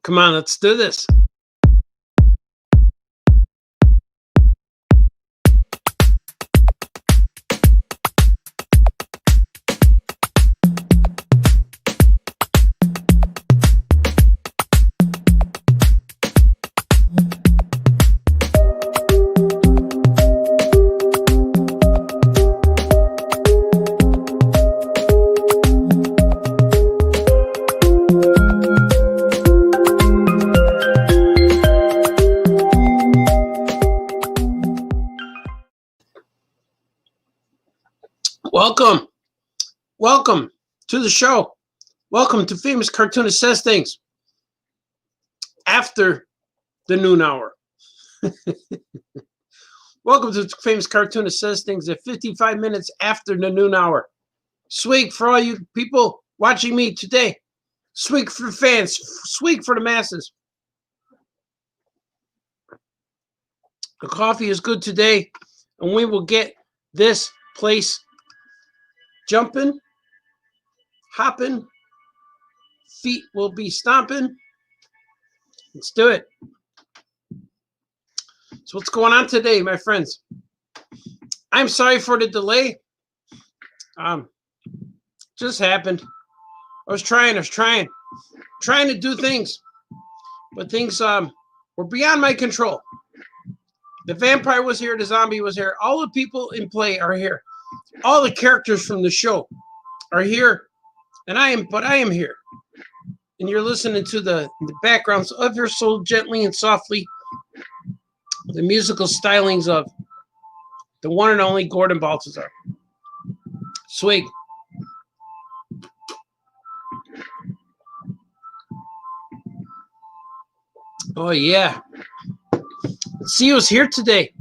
Come on, let's do this. Welcome to the show. Welcome to Famous Cartoonist Says Things after the noon hour. Welcome to Famous Cartoonist Says Things at 55 minutes after the noon hour. Swig for all you people watching me today. Swig for the fans. Swig for the masses. The coffee is good today, and we will get this place jumping, hopping, feet will be stomping. Let's do it. So what's going on today, my friends? I'm sorry for the delay. Just happened. I was trying to do things, but things were beyond my control. The vampire was here, the zombie was here, all the people in play are here. All the characters from the show are here, and I am here. And you're listening to the backgrounds ever so gently and softly, the musical stylings of the one and only Gordon Baltazar. Swig. Oh, yeah. Let's see who's here today.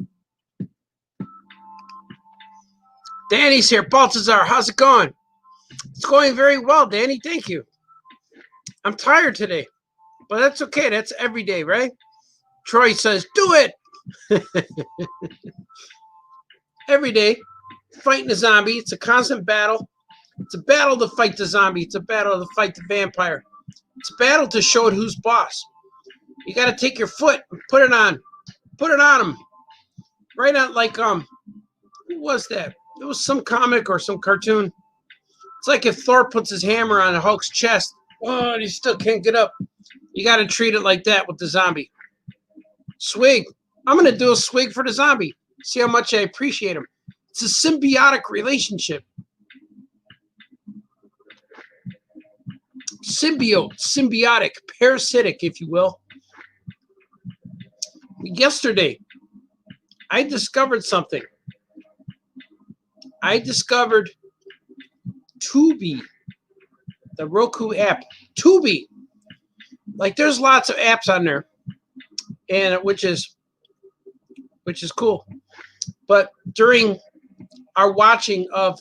Danny's here. Baltazar, how's it going? It's going very well, Danny. Thank you. I'm tired today, but that's okay. That's every day, right? Troy says, do it. Every day, fighting a zombie. It's a constant battle. It's a battle to fight the zombie. It's a battle to fight the vampire. It's a battle to show it who's boss. You got to take your foot and put it on him. Right on, like, who was that? It was some comic or some cartoon. It's like if Thor puts his hammer on Hulk's chest. Oh, and he still can't get up. You got to treat it like that with the zombie. Swig. I'm going to do a swig for the zombie. See how much I appreciate him. It's a symbiotic relationship. Symbiotic, parasitic, if you will. Yesterday, I discovered something. I discovered Tubi, the Roku app. Tubi. Like, there's lots of apps on there, and which is cool. But during our watching of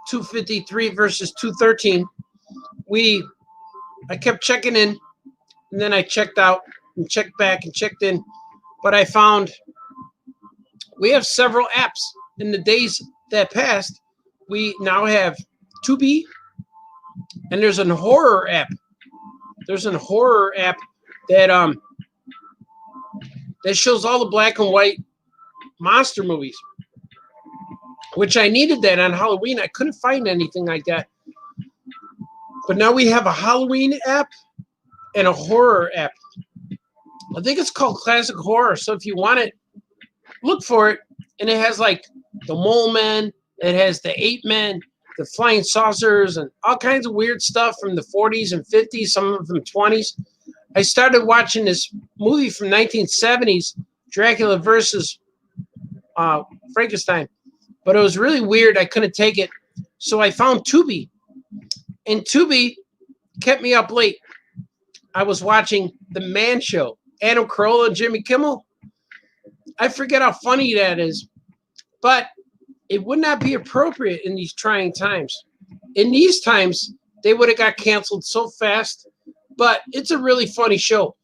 253 versus 213, I kept checking in, and then I checked out and checked back and checked in. But I found we have several apps. In the days that passed, we now have Tubi, and there's a horror app. There's a horror app that shows all the black and white monster movies, which I needed that on Halloween. I couldn't find anything like that. But now we have a Halloween app and a horror app. I think it's called Classic Horror. So if you want it, look for it. And it has like the Mole Men, it has the Ape Men, the Flying Saucers, and all kinds of weird stuff from the 40s and 50s, some of them 20s. I started watching this movie from 1970s, Dracula versus Frankenstein. But it was really weird. I couldn't take it. So I found Tubi. And Tubi kept me up late. I was watching The Man Show. Adam Carolla and Jimmy Kimmel. I forget how funny that is. But it would not be appropriate in these trying times. In these times, they would have got canceled so fast. But it's a really funny show.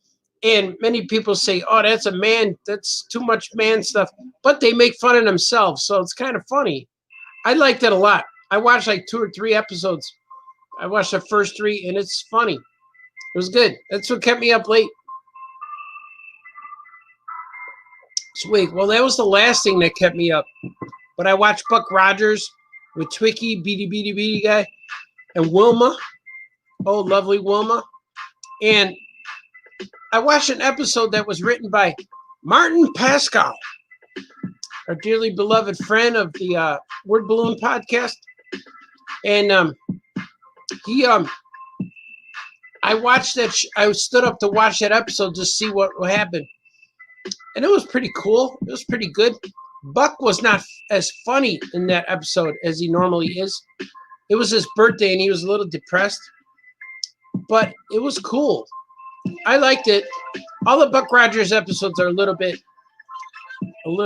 And many people say, oh, that's too much man stuff. But they make fun of themselves. So it's kind of funny. I liked it a lot. I watched like 2 or 3 episodes. I watched the first 3, and it's funny. It was good. That's what kept me up late. Sweet. Well, that was the last thing that kept me up. But I watched Buck Rogers with Twiki, Beady guy, and Wilma. Oh, lovely Wilma. And I watched an episode that was written by Martin Pascal, our dearly beloved friend of the Word Balloon podcast. And I watched that. I stood up to watch that episode to see what happened. And it was pretty cool. It was pretty good. Buck was not as funny in that episode as he normally is. It was his birthday and he was a little depressed. But it was cool. I liked it. All the Buck Rogers episodes are a little bit on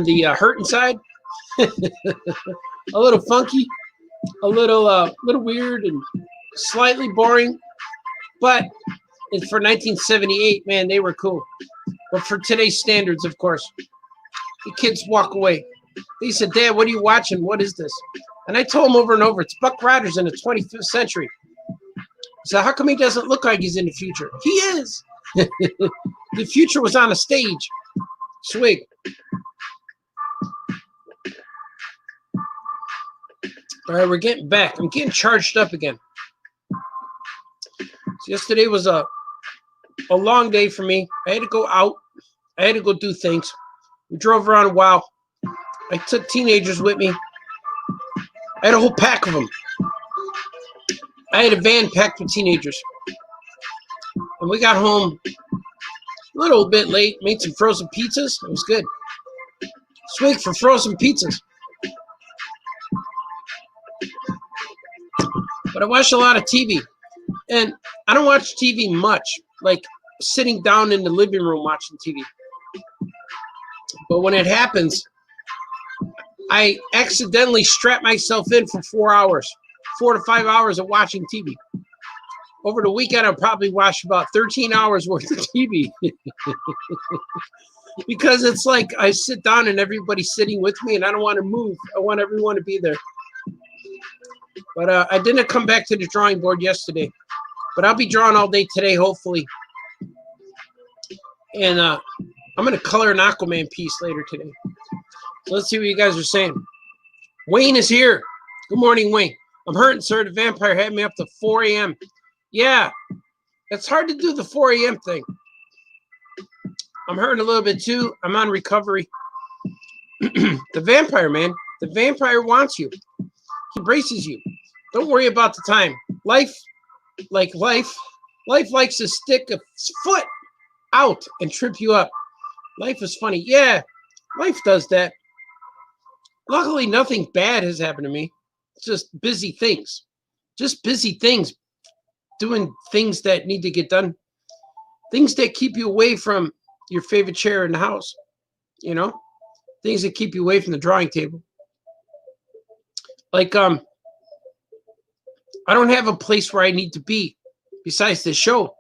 the hurting side. A little funky, a little weird and slightly boring. But for 1978, man, they were cool. But for today's standards, of course, the kids walk away. They said, Dad, what are you watching? What is this? And I told them over and over, it's Buck Rogers in the 25th century. So how come he doesn't look like he's in the future? He is. The future was on a stage. Sweet. All right, we're getting back. I'm getting charged up again. So yesterday was a long day for me. I had to go out. I had to go do things. We drove around a while. I took teenagers with me. I had a whole pack of them. I had a van packed with teenagers. And we got home a little bit late, made some frozen pizzas. It was good. Sweet for frozen pizzas. But I watched a lot of TV. And I don't watch TV much, like sitting down in the living room watching TV. But when it happens, I accidentally strap myself in for 4 hours, 4 to 5 hours of watching TV. Over the weekend, I'll probably watch about 13 hours worth of TV. Because it's like I sit down and everybody's sitting with me and I don't want to move. I want everyone to be there. But I didn't come back to the drawing board yesterday. But I'll be drawing all day today, hopefully. And I'm going to color an Aquaman piece later today. So let's see what you guys are saying. Wayne is here. Good morning, Wayne. I'm hurting, sir. The vampire had me up to 4 a.m. Yeah, it's hard to do the 4 a.m. thing. I'm hurting a little bit too. I'm on recovery. The vampire, man. The vampire wants you. He braces you. Don't worry about the time. Life likes to stick a foot out and trip you up. Life is funny. Yeah, life does that. Luckily, nothing bad has happened to me. It's just busy things. Just busy things. Doing things that need to get done. Things that keep you away from your favorite chair in the house. You know? Things that keep you away from the drawing table. Like, I don't have a place where I need to be besides this show.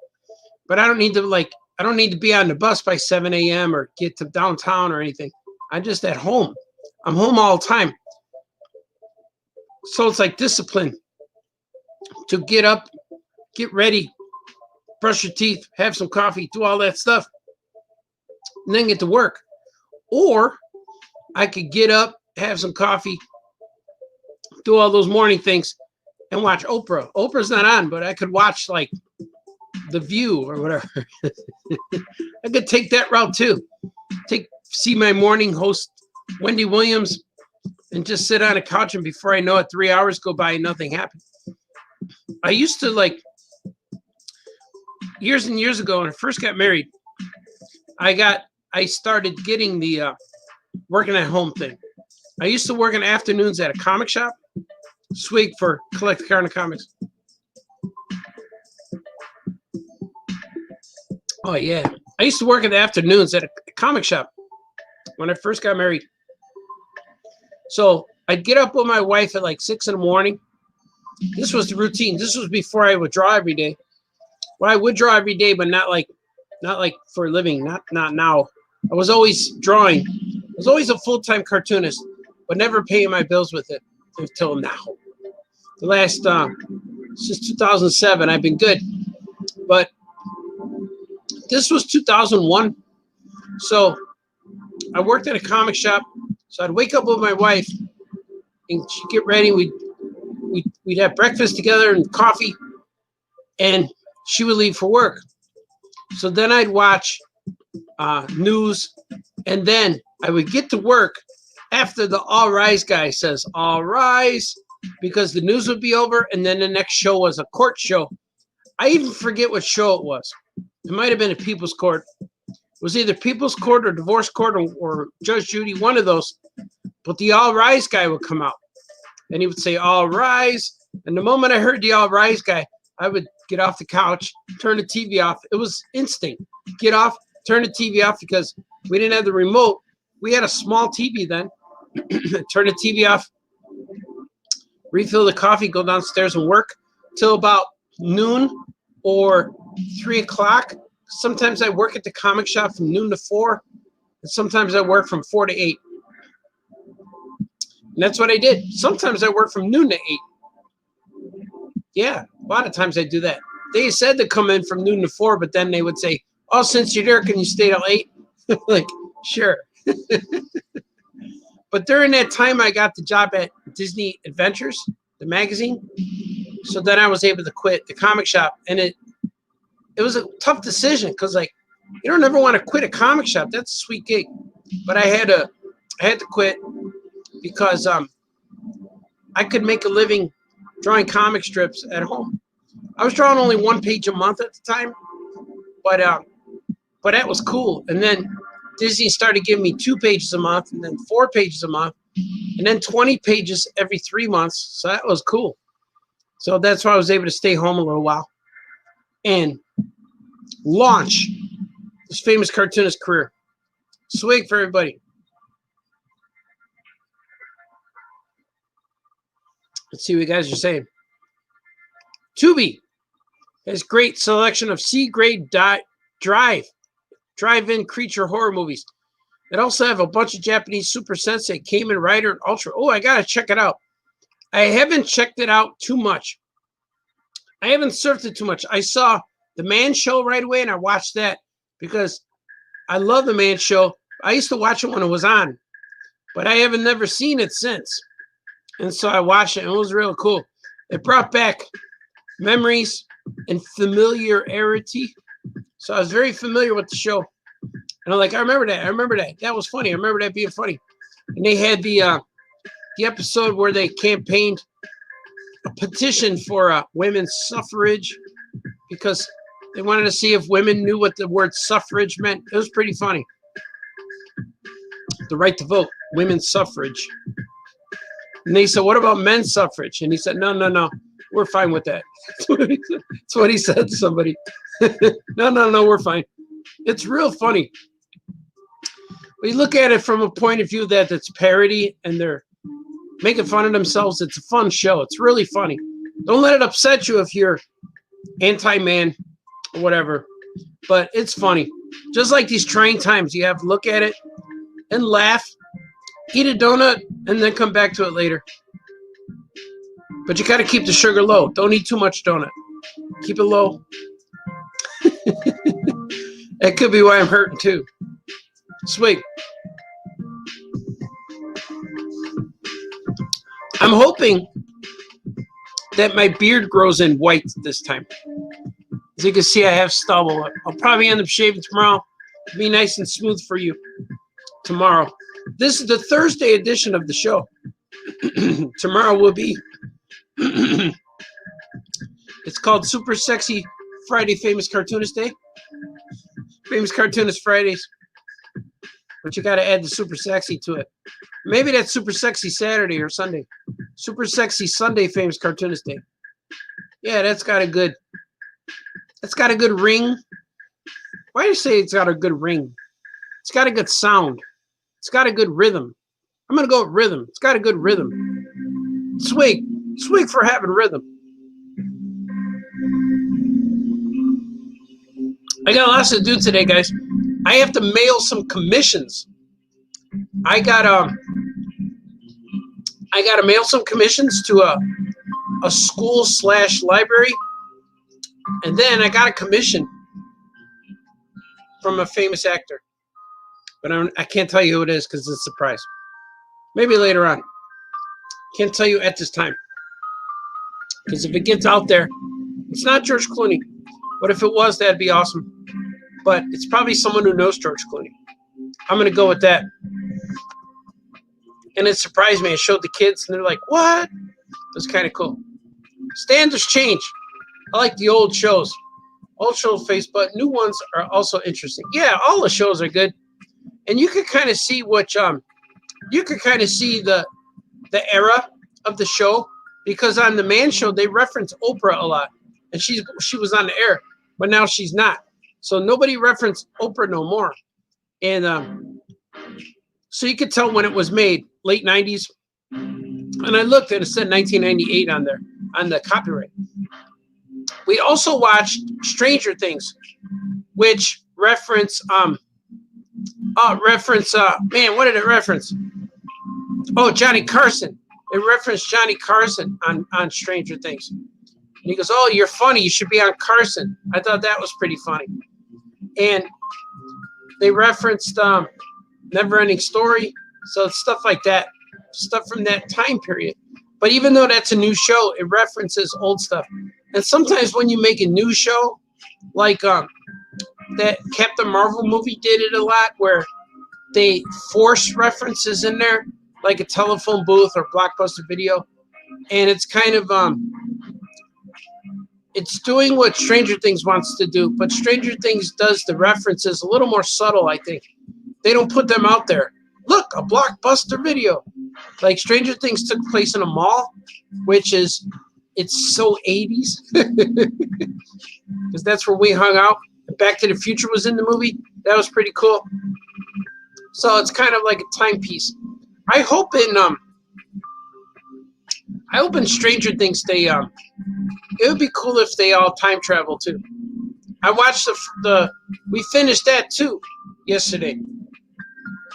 But I don't need to be on the bus by 7 a.m. or get to downtown or anything. I'm just at home. I'm home all the time. So it's like discipline to get up, get ready, brush your teeth, have some coffee, do all that stuff, and then get to work. Or I could get up, have some coffee, do all those morning things, and watch Oprah. Oprah's not on, but I could watch like The View or whatever. I could take that route too. See my morning host, Wendy Williams, and just sit on a couch, and before I know it, 3 hours go by and nothing happened. I used to, like, years and years ago when I first got married, I started getting the working at home thing. I used to work in afternoons at a comic shop, Swig for Collect Kind of Comics. Oh, yeah. I used to work in the afternoons at a comic shop when I first got married. So I'd get up with my wife at like 6 in the morning. This was the routine. This was before I would draw every day. Well, I would draw every day, but not like for a living, not now. I was always drawing. I was always a full-time cartoonist, but never paying my bills with it until now. The last since 2007. I've been good. But this was 2001. So I worked at a comic shop. So I'd wake up with my wife and she'd get ready. We'd have breakfast together and coffee, and she would leave for work. So then I'd watch news, and then I would get to work after the All Rise guy says, All Rise, because the news would be over, and then the next show was a court show. I even forget what show it was. It might have been a People's Court. It was either People's Court or Divorce Court or Judge Judy, one of those. But the All Rise guy would come out, and he would say, All Rise. And the moment I heard the All Rise guy, I would get off the couch, turn the TV off. It was instinct. Get off, turn the TV off, because we didn't have the remote. We had a small TV then. Turn the TV off, refill the coffee, go downstairs and work till about noon or 3 o'clock. Sometimes I work at the comic shop from noon to 4, and sometimes I work from 4 to 8. And that's what I did. Sometimes I work from noon to 8. Yeah, a lot of times I do that. They said to come in from noon to 4, but then they would say, oh, since you're there, can you stay till 8? Like, sure. But during that time, I got the job at Disney Adventures, the magazine. So then I was able to quit the comic shop. And it was a tough decision because, like, you don't ever want to quit a comic shop. That's a sweet gig. But I had to quit because I could make a living drawing comic strips at home. I was drawing only 1 page a month at the time, but that was cool. And then Disney started giving me 2 pages a month, and then 4 pages a month, and then 20 pages every 3 months. So that was cool. So that's why I was able to stay home a little while and launch this famous cartoonist career. Swig for everybody. Let's see what you guys are saying. Tubi has great selection of C-grade drive-in creature horror movies. It also have a bunch of Japanese Super Sensei, Kamen Rider, and Ultra. Oh, I gotta check it out. I haven't checked it out too much. I haven't surfed it too much. I saw The Man Show right away, and I watched that because I love The Man Show. I used to watch it when it was on, but I haven't never seen it since. And so I watched it, and it was real cool. It brought back memories and familiarity. So I was very familiar with the show. And I'm like, I remember that. That was funny. I remember that being funny. And they had the episode where they campaigned a petition for women's suffrage because they wanted to see if women knew what the word suffrage meant. It was pretty funny. The right to vote, women's suffrage. And they said, what about men's suffrage? And he said, no, we're fine with that. That's what he said to somebody. No, we're fine. It's real funny. We look at it from a point of view that it's parody and they're making fun of themselves. It's a fun show. It's really funny. Don't let it upset you if you're anti-man or whatever. But it's funny. Just like these trying times, you have to look at it and laugh, eat a donut, and then come back to it later. But you got to keep the sugar low. Don't eat too much donut. Keep it low. That could be why I'm hurting too. Sweet. I'm hoping that my beard grows in white this time. As you can see, I have stubble. I'll probably end up shaving tomorrow. It'll be nice and smooth for you tomorrow. This is the Thursday edition of the show. Tomorrow will be it's called Super Sexy Friday Famous Cartoonist Day. Famous Cartoonist Fridays. But you got to add the Super Sexy to it. Maybe that's Super Sexy Saturday or Sunday. Super Sexy Sunday Famous Cartoonist Day. Yeah, that's got a good ring. Why do you say it's got a good ring? It's got a good sound. It's got a good rhythm. I'm going to go with rhythm. It's got a good rhythm. Swig. Swig for having rhythm. I got lots to do today, guys. I have to mail some commissions. I gotta mail some commissions to a school/library, and then I got a commission from a famous actor. But I can't tell you who it is because it's a surprise. Maybe later on. Can't tell you at this time. Because if it gets out there, it's not George Clooney. But if it was, that'd be awesome. But it's probably someone who knows George Clooney. I'm going to go with that. And it surprised me. I showed the kids, and they're like, what? It was kind of cool. Standards change. I like the old shows. Old shows face, but new ones are also interesting. Yeah, all the shows are good. And you could kind of see you could kind of see the era of the show, because on the Man Show, they reference Oprah a lot. And she was on the air, but now she's not. So nobody referenced Oprah no more. And so you could tell when it was made, late 90s. And I looked and it said 1998 on there, on the copyright. We also watched Stranger Things, which reference, man, what did it reference? Oh, Johnny Carson. It referenced Johnny Carson on Stranger Things. And he goes, oh, you're funny. You should be on Carson. I thought that was pretty funny. And they referenced Never Ending Story. So it's stuff like that. Stuff from that time period. But even though that's a new show, it references old stuff. And sometimes when you make a new show, like that Captain Marvel movie did it a lot, where they force references in there, like a telephone booth or Blockbuster Video. And it's kind of, it's doing what Stranger Things wants to do, but Stranger Things does the references a little more subtle, I think. They don't put them out there. Look, a Blockbuster Video. Like Stranger Things took place in a mall, which is, it's so 80s. Because that's where we hung out. Back to the Future was in the movie. That was pretty cool. So it's kind of like a timepiece. I hope in Stranger Things it would be cool if they all time travel too. I watched we finished that too yesterday.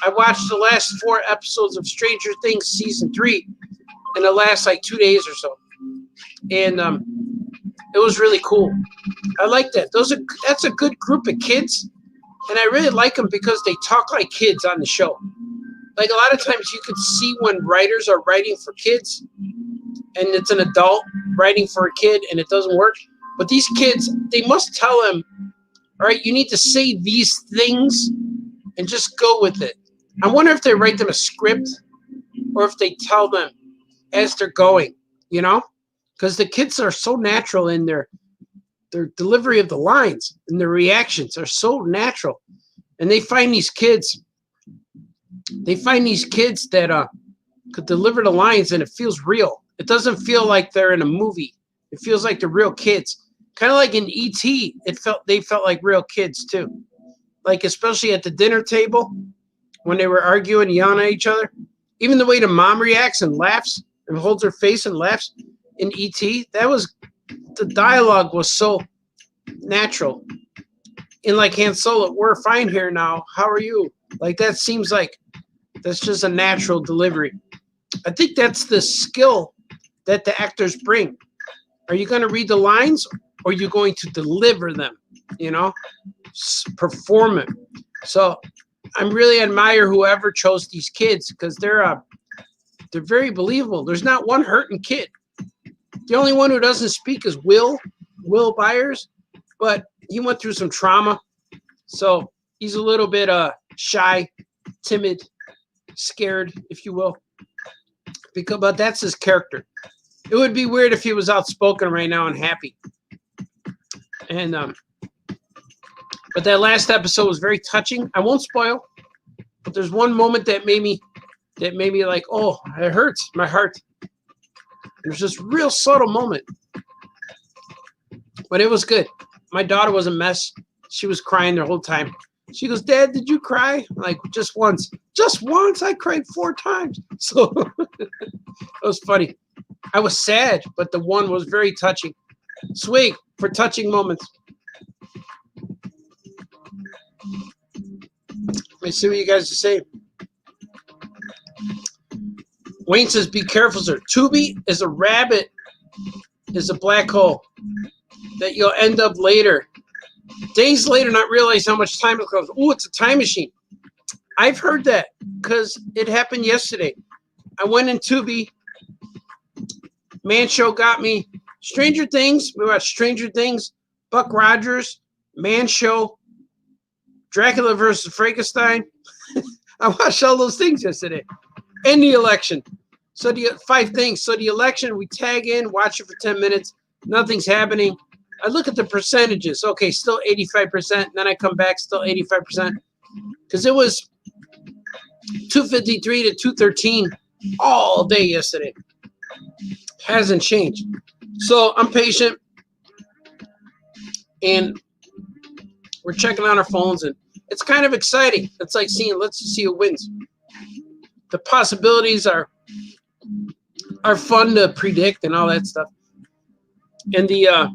I watched the last 4 episodes of Stranger Things season 3 in the last like 2 days or so. And it was really cool. I like that. That's a good group of kids. And I really like them because they talk like kids on the show. Like a lot of times you could see when writers are writing for kids and it's an adult writing for a kid and it doesn't work. But these kids, they must tell them, all right, you need to say these things and just go with it. I wonder if they write them a script or if they tell them as they're going, you know? Because the kids are so natural in their delivery of the lines and their reactions are so natural. And they find these kids that could deliver the lines and it feels real. It doesn't feel like they're in a movie. It feels like they're real kids. Kind of like in E.T., they felt like real kids too. Like especially at the dinner table when they were arguing, yelling at each other. Even the way the mom reacts and laughs and holds her face and laughs in E.T., the dialogue was so natural. In like Han Solo, we're fine here now. How are you? Like that seems like that's just a natural delivery. I think that's the skill that the actors bring. Are you going to read the lines or are you going to deliver them? You know, perform it. So I really admire whoever chose these kids because they're very believable. There's not one hurting kid. The only one who doesn't speak is Will Byers, but he went through some trauma. So he's a little bit shy, timid, scared, if you will. But that's his character. It would be weird if he was outspoken right now and happy. And but that last episode was very touching. I won't spoil, but there's one moment that made me like, oh, it hurts my heart. There's this real subtle moment, but it was good. My daughter was a mess. She was crying the whole time. She goes, Dad, did you cry? I'm like, just once. Just once? I cried 4 times. So it was funny. I was sad, but the one was very touching. Swig for touching moments. Let me see what you guys are saying. Wayne says, be careful, sir. Tubi is a rabbit is a black hole that you'll end up later, days later, not realize how much time it goes. Oh, it's a time machine. I've heard that because it happened yesterday. I went in Tubi. Man Show got me. Stranger Things. We watched Stranger Things. Buck Rogers. Man Show. Dracula versus Frankenstein. I watched all those things yesterday. And the election. So the 5 things. So the election, we tag in, watch it for 10 minutes. Nothing's happening. I look at the percentages. Okay, still 85%. Then I come back, still 85%. Because it was 253 to 213 all day yesterday. Hasn't changed. So I'm patient. And we're checking on our phones. And it's kind of exciting. It's like seeing, let's see who wins. The possibilities are fun to predict and all that stuff. And the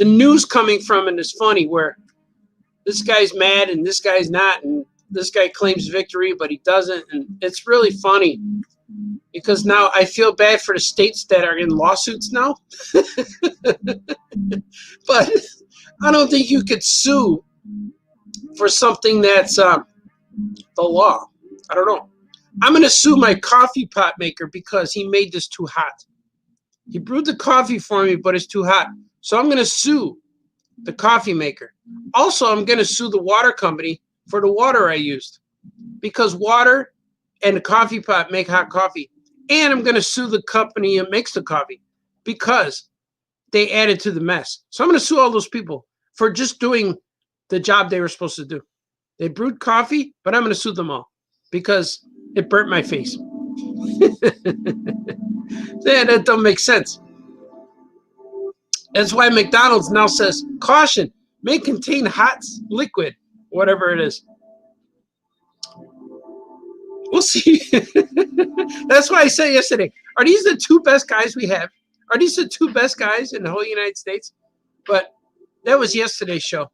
news coming from it is funny, where this guy's mad and this guy's not, and this guy claims victory but he doesn't, and it's really funny because now I feel bad for the states that are in lawsuits now. But I don't think you could sue for something that's the law. I don't know. I'm going to sue my coffee pot maker because he made this too hot. He brewed the coffee for me, but it's too hot. So I'm going to sue the coffee maker. Also, I'm going to sue the water company for the water I used, because water and the coffee pot make hot coffee. And I'm going to sue the company that makes the coffee because they added to the mess. So I'm going to sue all those people for just doing the job they were supposed to do. They brewed coffee, but I'm going to sue them all because it burnt my face. Yeah, that don't make sense. That's why McDonald's now says, caution, may contain hot liquid, whatever it is. We'll see. That's why I said yesterday, are these the 2 best guys we have? Are these the 2 best guys in the whole United States? But that was yesterday's show.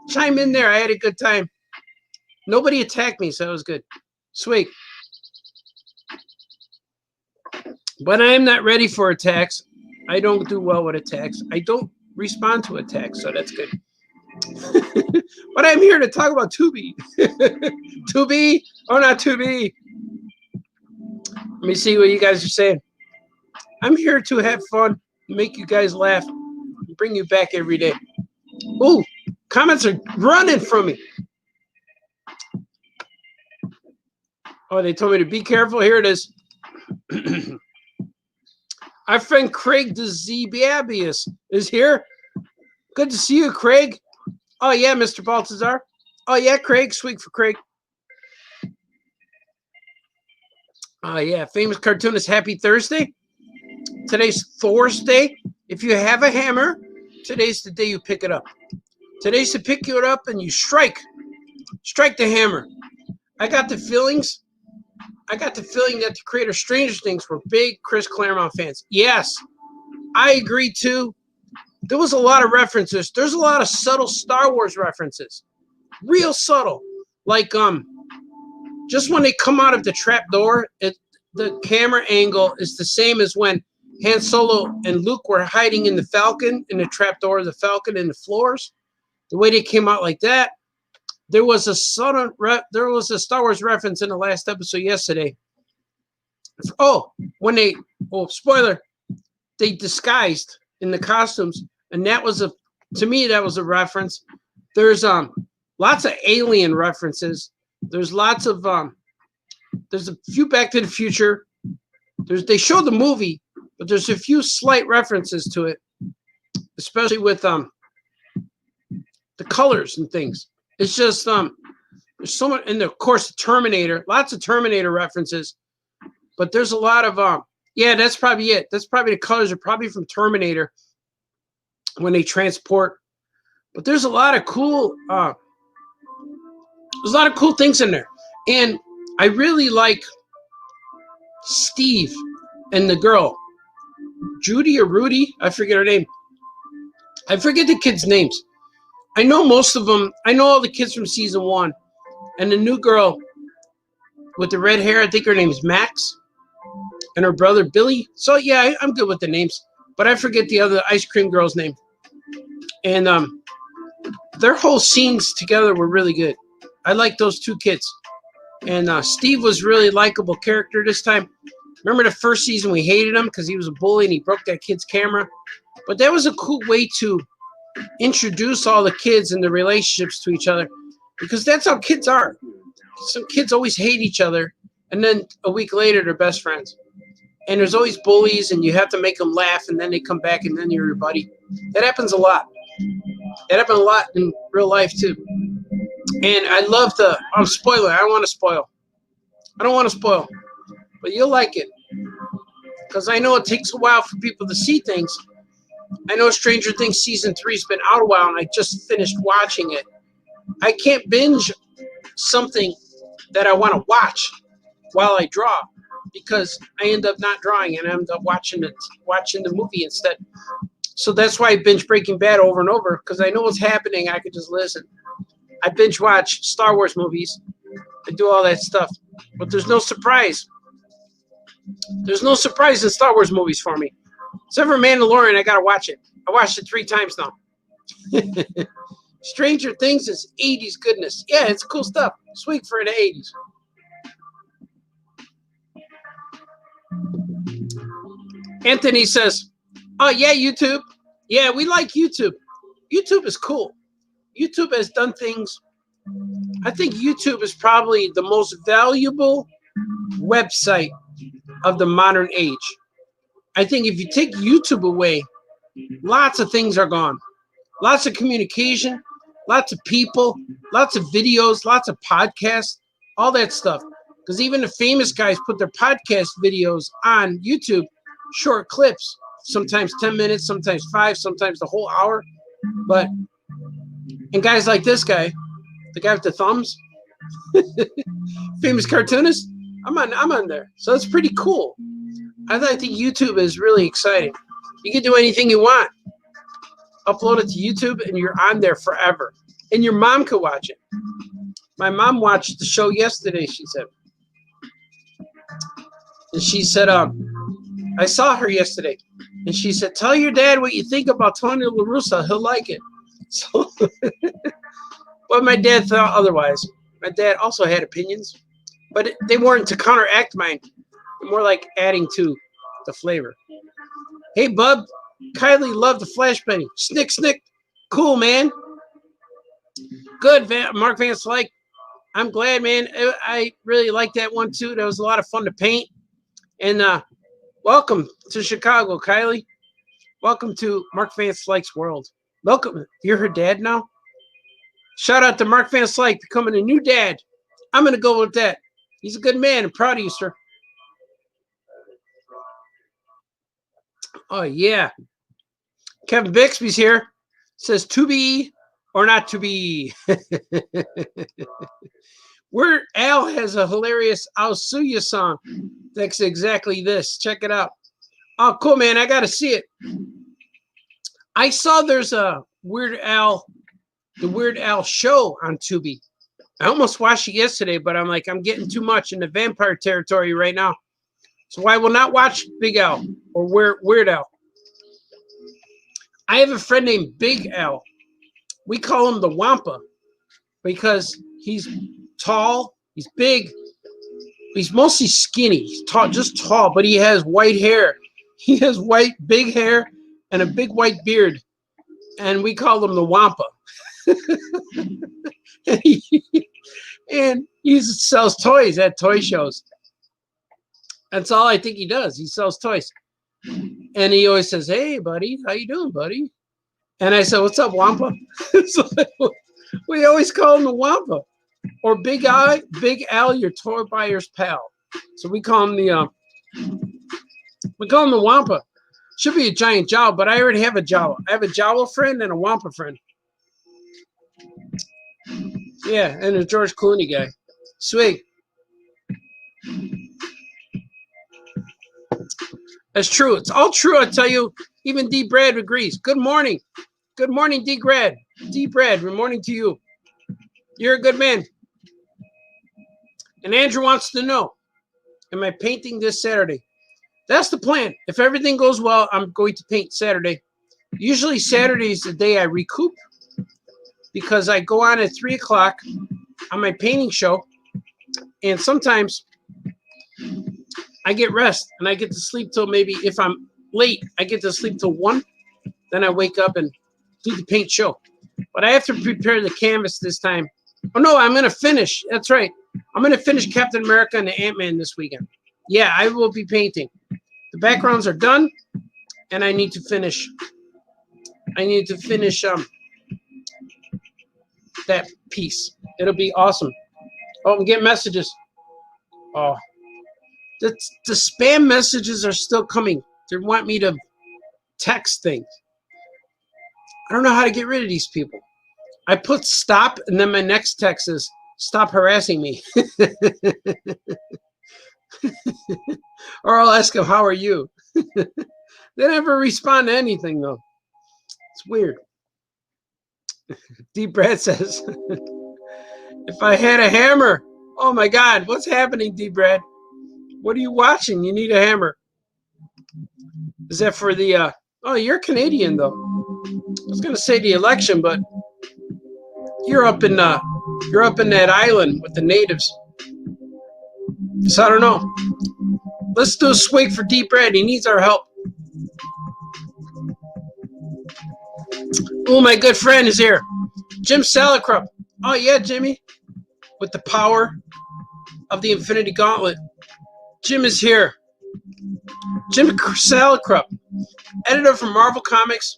Chime in there. I had a good time. Nobody attacked me, so that was good. Sweet. But I am not ready for attacks. I don't do well with attacks. I don't respond to attacks, so that's good. But I'm here to talk about Tubi. Tubi or not Tubi? Let me see what you guys are saying. I'm here to have fun, make you guys laugh, and bring you back every day. Ooh, comments are running from me. Oh, they told me to be careful. Here it is. Our friend Craig the Zebabius is here. Good to see you, Craig. Oh, yeah, Mr. Baltazar. Oh, yeah, Craig. Sweet for Craig. Oh, yeah, famous cartoonist. Happy Thursday. Today's Thursday. If you have a hammer, today's the day you pick it up. Today's to pick it up and you strike. Strike the hammer. I got the feeling that the creator of Stranger Things were big Chris Claremont fans. Yes, I agree too. There was a lot of references. There's a lot of subtle Star Wars references. Real subtle. Like just when they come out of the trap door, the camera angle is the same as when Han Solo and Luke were hiding in the Falcon, in the trap door of the Falcon in the floors. The way they came out like that. There was a Star Wars reference in the last episode yesterday. Oh, spoiler, they disguised in the costumes, and that was to me that was a reference. There's lots of alien references. There's lots of there's a few Back to the Future. They show the movie, but there's a few slight references to it, especially with the colors and things. It's just there's so much, and of course Terminator, lots of Terminator references, but there's a lot of yeah, that's probably it. That's probably the colors are probably from Terminator when they transport. But there's a lot of cool things in there, and I really like Steve and the girl, Judy or Rudy, I forget her name. I forget the kids' names. I know most of them. I know all the kids from season 1. And the new girl with the red hair, I think her name is Max. And her brother, Billy. So, yeah, I'm good with the names. but I forget the other ice cream girl's name. And their whole scenes together were really good. I like those two kids. And Steve was really likable character this time. Remember the first season we hated him because he was a bully and he broke that kid's camera. But that was a cool way to introduce all the kids and the relationships to each other, because that's how kids are. Some kids always hate each other, and then a week later they're best friends. And there's always bullies, and you have to make them laugh, and then they come back, and then you're your buddy. That happens a lot. That happens a lot in real life too. And I love the spoiler. I don't want to spoil. I don't want to spoil, but you'll like it, because I know it takes a while for people to see things. I know Stranger Things Season 3's been out a while, and I just finished watching it. I can't binge something that I want to watch while I draw, because I end up not drawing and I end up watching the movie instead. So that's why I binge Breaking Bad over and over, because I know what's happening. I could just listen. I binge watch Star Wars movies. I do all that stuff, but there's no surprise. There's no surprise in Star Wars movies for me. Except for Mandalorian, I gotta watch it. I watched it 3 times now. Stranger Things is 80s goodness. Yeah, it's cool stuff. Sweet for the 80s. Anthony says, oh, yeah, YouTube. Yeah, we like YouTube. YouTube is cool. YouTube has done things. I think YouTube is probably the most valuable website of the modern age. I think if you take YouTube away, lots of things are gone. Lots of communication, lots of people, lots of videos, lots of podcasts, all that stuff. Because even the famous guys put their podcast videos on YouTube, short clips, sometimes 10 minutes, sometimes 5, sometimes the whole hour. And guys like this guy, the guy with the thumbs, famous cartoonist, I'm on there. So it's pretty cool. I think YouTube is really exciting. You can do anything you want. Upload it to YouTube and you're on there forever. And your mom could watch it. My mom watched the show yesterday, she said. And she said, I saw her yesterday. And she said, tell your dad what you think about Tony La Russa. He'll like it. So, but my dad thought otherwise. My dad also had opinions, but they weren't to counteract mine. More like adding to the flavor. Hey, bub. Kylie loved the Flash Penny. Snick, snick. Cool, man. Good, Mark Van Slyke. I'm glad, man. I really like that one, too. That was a lot of fun to paint. And welcome to Chicago, Kylie. Welcome to Mark Van Slyke's world. Welcome. You're her dad now? Shout out to Mark Van Slyke becoming a new dad. I'm going to go with that. He's a good man. I'm proud of you, sir. Oh, yeah. Kevin Bixby's here. Says to be or not to be. Where Al has a hilarious I'll Sue You song. That's exactly this. Check it out. Oh, cool, man. I got to see it. I saw there's a the Weird Al show on Tubi. I almost watched it yesterday, but I'm like, I'm getting too much in the vampire territory right now. So I will not watch Big Al or Weird Al. I have a friend named Big Al. We call him the Wampa because he's tall, he's big, he's mostly skinny. He's tall, just tall, but he has white hair. He has white, big hair and a big white beard. And we call him the Wampa. And he sells toys at toy shows. That's all I think he does. He sells toys. And he always says, hey, buddy, how you doing, buddy? And I said, what's up, Wampa? So we always call him the Wampa. Or Big Al, your toy buyer's pal. So we call him the Wampa. Should be a giant Jawa, but I already have a Jawa. I have a Jawa friend and a Wampa friend. Yeah, and a George Clooney guy. Sweet. That's true. It's all true, I tell you. Even D. Brad agrees. Good morning. Good morning, D. Brad. D. Brad, good morning to you. You're a good man. And Andrew wants to know, am I painting this Saturday? That's the plan. If everything goes well, I'm going to paint Saturday. Usually Saturday is the day I recoup because I go on at 3 o'clock on my painting show, and sometimes I get rest and I get to sleep till maybe, if I'm late, I get to sleep till 1. Then I wake up and do the paint show. But I have to prepare the canvas this time. Oh no, I'm going to finish. That's right. I'm going to finish Captain America and the Ant-Man this weekend. Yeah, I will be painting. The backgrounds are done, and I need to finish. That piece. It'll be awesome. Oh, I'm getting messages. Oh, the spam messages are still coming. They want me to text things. I don't know how to get rid of these people. I put stop, and then my next text is stop harassing me. Or I'll ask them, how are you? They never respond to anything, though. It's weird. D. Brad says, if I had a hammer. Oh, my God. What's happening, D. Brad? What are you watching? You need a hammer. Is that for the... oh, you're Canadian, though. I was going to say the election, but you're up in that island with the natives. So I don't know. Let's do a swig for Deep Red. He needs our help. Oh, my good friend is here. Jim Salicrup. Oh, yeah, Jimmy. With the power of the Infinity Gauntlet. Jim is here. Jim Salicrup, editor for Marvel Comics,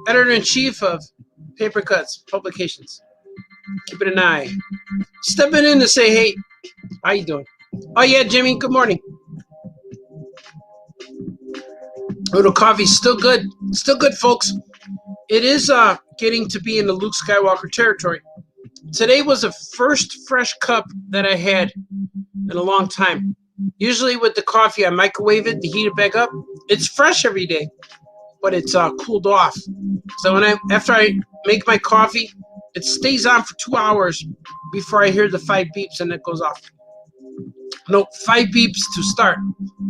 editor-in-chief of Paper Cuts Publications. Keeping an eye. Stepping in to say, hey, how you doing? Oh, yeah, Jimmy, good morning. Little coffee's still good. Still good, folks. It is getting to be in the Luke Skywalker territory. Today was the first fresh cup that I had in a long time. Usually with the coffee, I microwave it to heat it back up. It's fresh every day, but it's cooled off. So after I make my coffee, it stays on for 2 hours before I hear the 5 beeps and it goes off. No, 5 beeps to start.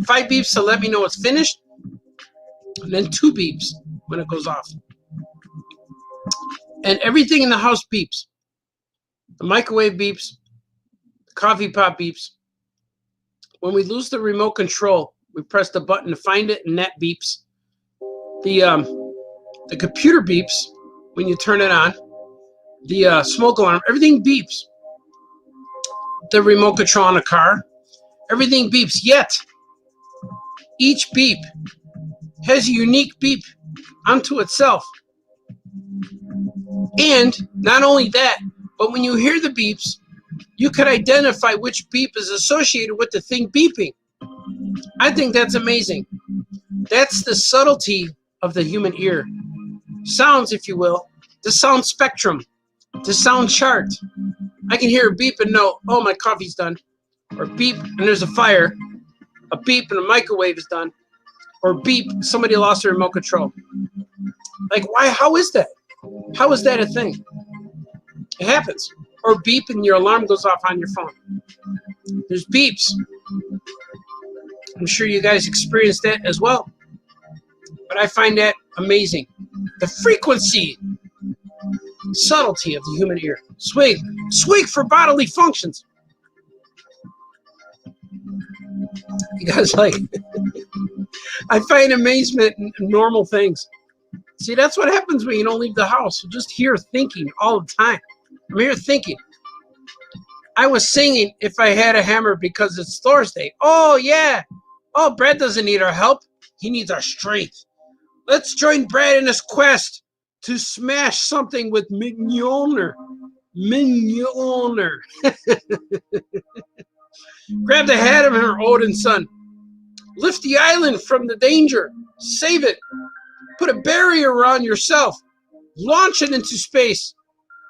5 beeps to let me know it's finished, and then 2 beeps when it goes off. And everything in the house beeps. The microwave beeps, the coffee pot beeps. When we lose the remote control, we press the button to find it, and that beeps. The computer beeps when you turn it on. The smoke alarm, everything beeps. The remote control on a car, everything beeps. Yet, each beep has a unique beep unto itself. And not only that, but when you hear the beeps, you can identify which beep is associated with the thing beeping. I think that's amazing. That's the subtlety of the human ear. Sounds, if you will, the sound spectrum, the sound chart. I can hear a beep and know, oh, my coffee's done. Or beep, and there's a fire. A beep, and a microwave is done. Or beep, somebody lost their remote control. Like, why? How is that? How is that a thing? It happens. Or beep, and your alarm goes off on your phone. There's beeps. I'm sure you guys experience that as well. But I find that amazing. The frequency, subtlety of the human ear. Swig. Swig for bodily functions. You guys like, I find amazement in normal things. See, that's what happens when you don't leave the house. You're just here thinking all the time. I'm here thinking. I was singing If I Had a Hammer because it's Thursday. Oh, yeah. Oh, Brad doesn't need our help. He needs our strength. Let's join Brad in his quest to smash something with Mjolnir. Mjolnir. Grab the hammer, Odin's son. Lift the island from the danger. Save it. Put a barrier around yourself. Launch it into space.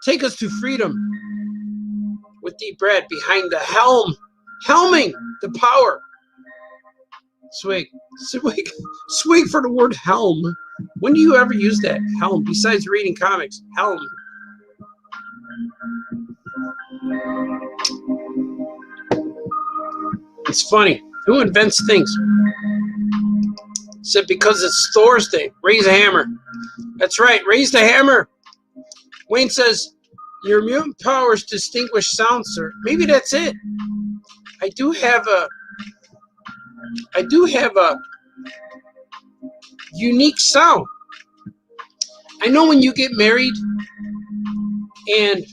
Take us to freedom. With Deep Brad behind the helm. Helming the power. Swig. Swig. Swig for the word helm. When do you ever use that? Helm. Besides reading comics. Helm. It's funny. Who invents things? Said because it's Thor's Day. Raise a hammer. That's right. Raise the hammer. Wayne says, your mutant powers distinguish sound, sir. Maybe that's it. I do have a unique sound. I know when you get married, and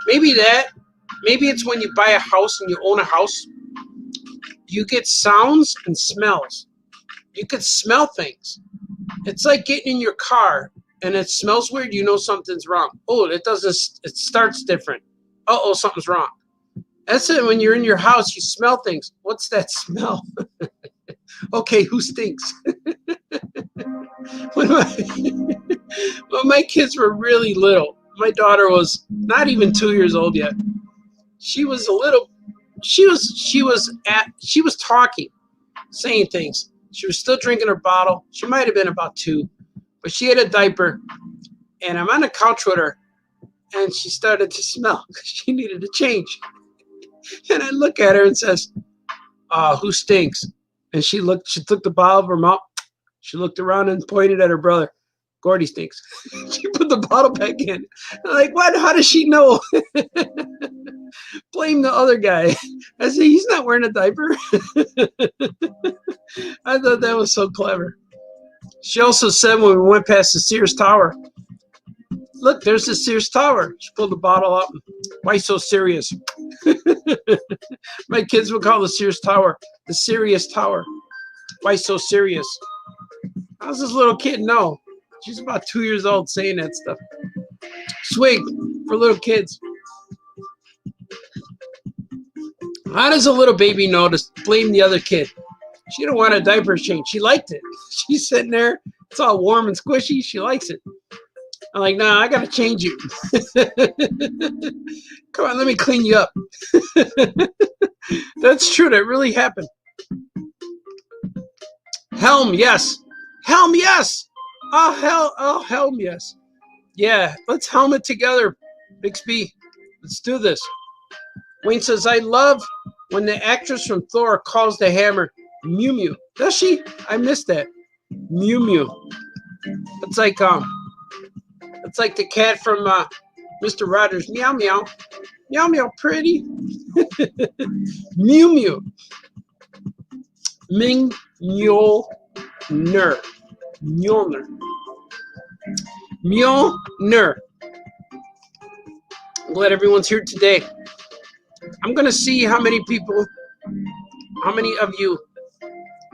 maybe it's when you buy a house and you own a house, you get sounds and smells. You could smell things. It's like getting in your car and it smells weird, you know something's wrong. Oh, it starts different. Uh-oh, something's wrong. That's it. When you're in your house, you smell things. What's that smell? Okay, who stinks? When my kids were really little, my daughter was not even 2 years old yet. She was talking, saying things. She was still drinking her bottle. She might have been about 2, but she had a diaper, and I'm on the couch with her, and she started to smell because she needed to change. And I look at her and says, who stinks? And she took the bottle of her mouth. She looked around and pointed at her brother. Gordy stinks. She put the bottle back in. I'm like, what? How does she know? Blame the other guy. I said, he's not wearing a diaper. I thought that was so clever. She also said when we went past the Sears Tower, look, there's the Sears Tower. She pulled the bottle up. Why so serious? My kids would call the Sears Tower the Serious Tower. Why so serious? How's this little kid know? She's about 2 years old saying that stuff. Swig for little kids. How does a little baby know to blame the other kid? She don't want a diaper change. She liked it. She's sitting there. It's all warm and squishy. She likes it. I'm like, nah, I got to change you. Come on, let me clean you up. That's true. That really happened. Helm, yes. Helm, yes. Oh, Helm, yes. Yeah, let's helm it together, Bixby. Let's do this. Wayne says, I love when the actress from Thor calls the hammer Mew Mew. Does she? I missed that. Mew Mew. It's like the cat from Mr. Rogers. Meow meow. Meow meow pretty. Mew Mew. Ming Mjolnir. Mjolnir. Mjolnir. I'm glad everyone's here today. I'm going to see how many of you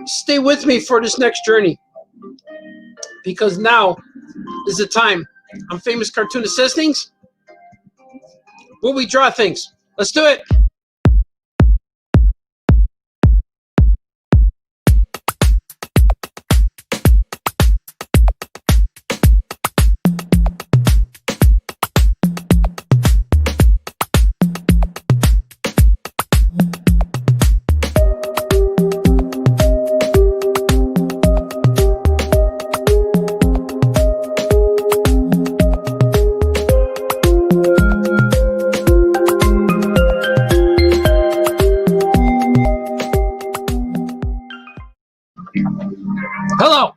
stay with me for this next journey. Because now is the time. I'm Famous Cartoonist Says Things. Will we draw things? Let's do it. Hello.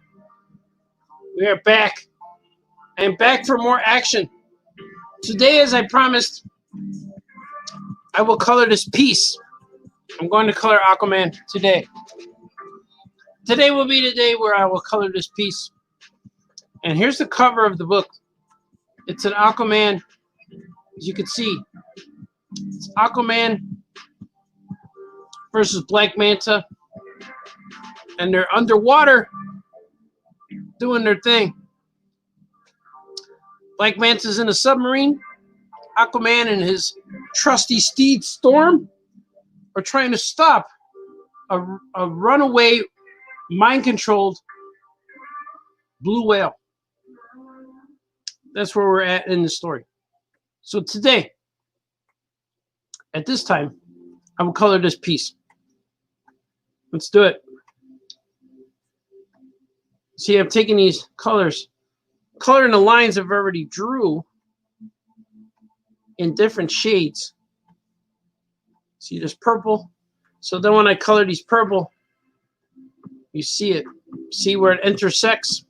We are back. I am back for more action. Today, as I promised, I will color this piece. I'm going to color Aquaman today. Today will be the day where I will color this piece. And here's the cover of the book. It's an Aquaman, as you can see. It's Aquaman versus Black Manta. And they're underwater doing their thing. Black Manta's in a submarine. Aquaman and his trusty steed Storm are trying to stop a runaway, mind-controlled blue whale. That's where we're at in the story. So today, at this time, I will color this piece. Let's do it. See, I'm taking these colors, coloring the lines I've already drew in different shades. See, there's purple. So then when I color these purple, you see it. See where it intersects?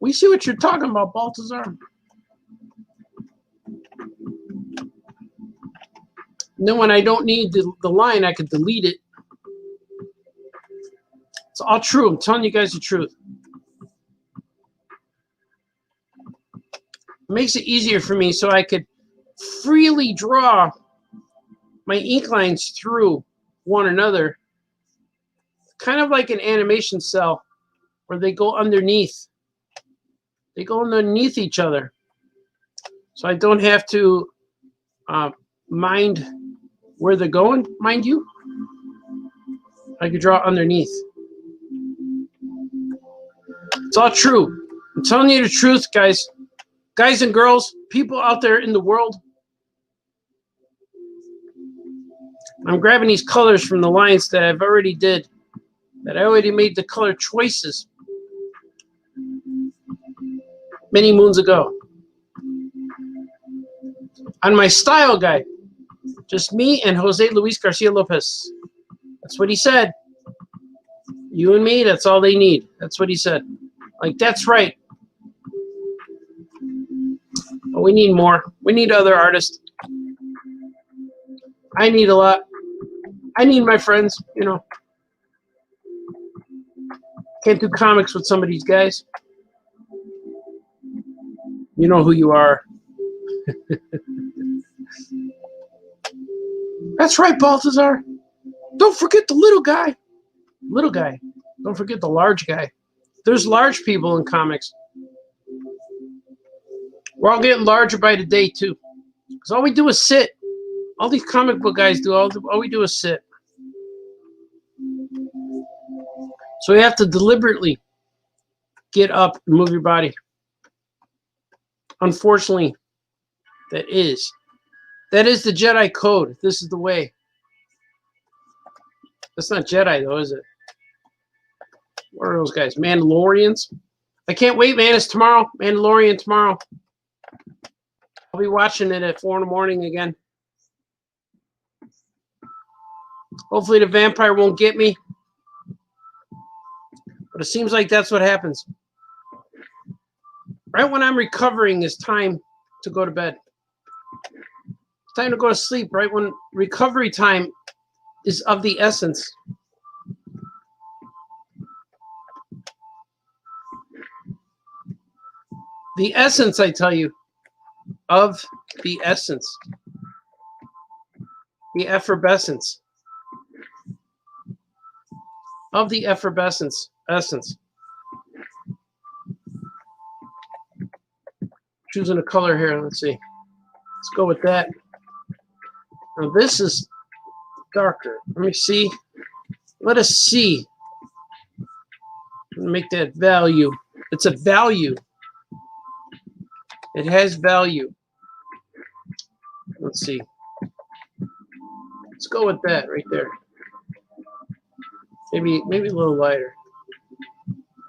We see what you're talking about, Baltazar. And then when I don't need the line, I could delete it. It's all true. I'm telling you guys the truth. It makes it easier for me so I could freely draw my ink lines through one another. Kind of like an animation cell where they go underneath. They go underneath each other. So I don't have to mind where they're going, mind you. I could draw underneath. It's all true. I'm telling you the truth, guys. Guys and girls, people out there in the world. I'm grabbing these colors from the lines that I've already did. That I already made the color choices many moons ago. On my style guide, just me and Jose Luis Garcia Lopez. That's what he said. You and me, that's all they need. That's what he said. Like, that's right. But we need more. We need other artists. I need a lot. I need my friends, you know. Can't do comics with some of these guys. You know who you are. That's right, Baltazar. Don't forget the little guy. Little guy. Don't forget the large guy. There's large people in comics. We're all getting larger by the day, too. Because all we do is sit. All these comic book guys do, all we do is sit. So you have to deliberately get up and move your body. Unfortunately, that is the Jedi code. This is the way. That's not Jedi, though, is it? What are those guys? Mandalorians? I can't wait, man. It's tomorrow. Mandalorian tomorrow. I'll be watching it at 4 in the morning again. Hopefully the vampire won't get me. But it seems like that's what happens. Right when I'm recovering is time to go to bed. It's time to go to sleep, right when recovery time is of the essence. The essence, I tell you, of the essence. The effervescence. Of the effervescence essence. Choosing a color here. Let's see. Let's go with that. Now this is darker. Let me see. Let us see. Make that value. It's a value. It has value. Let's see. Let's go with that right there. Maybe a little lighter.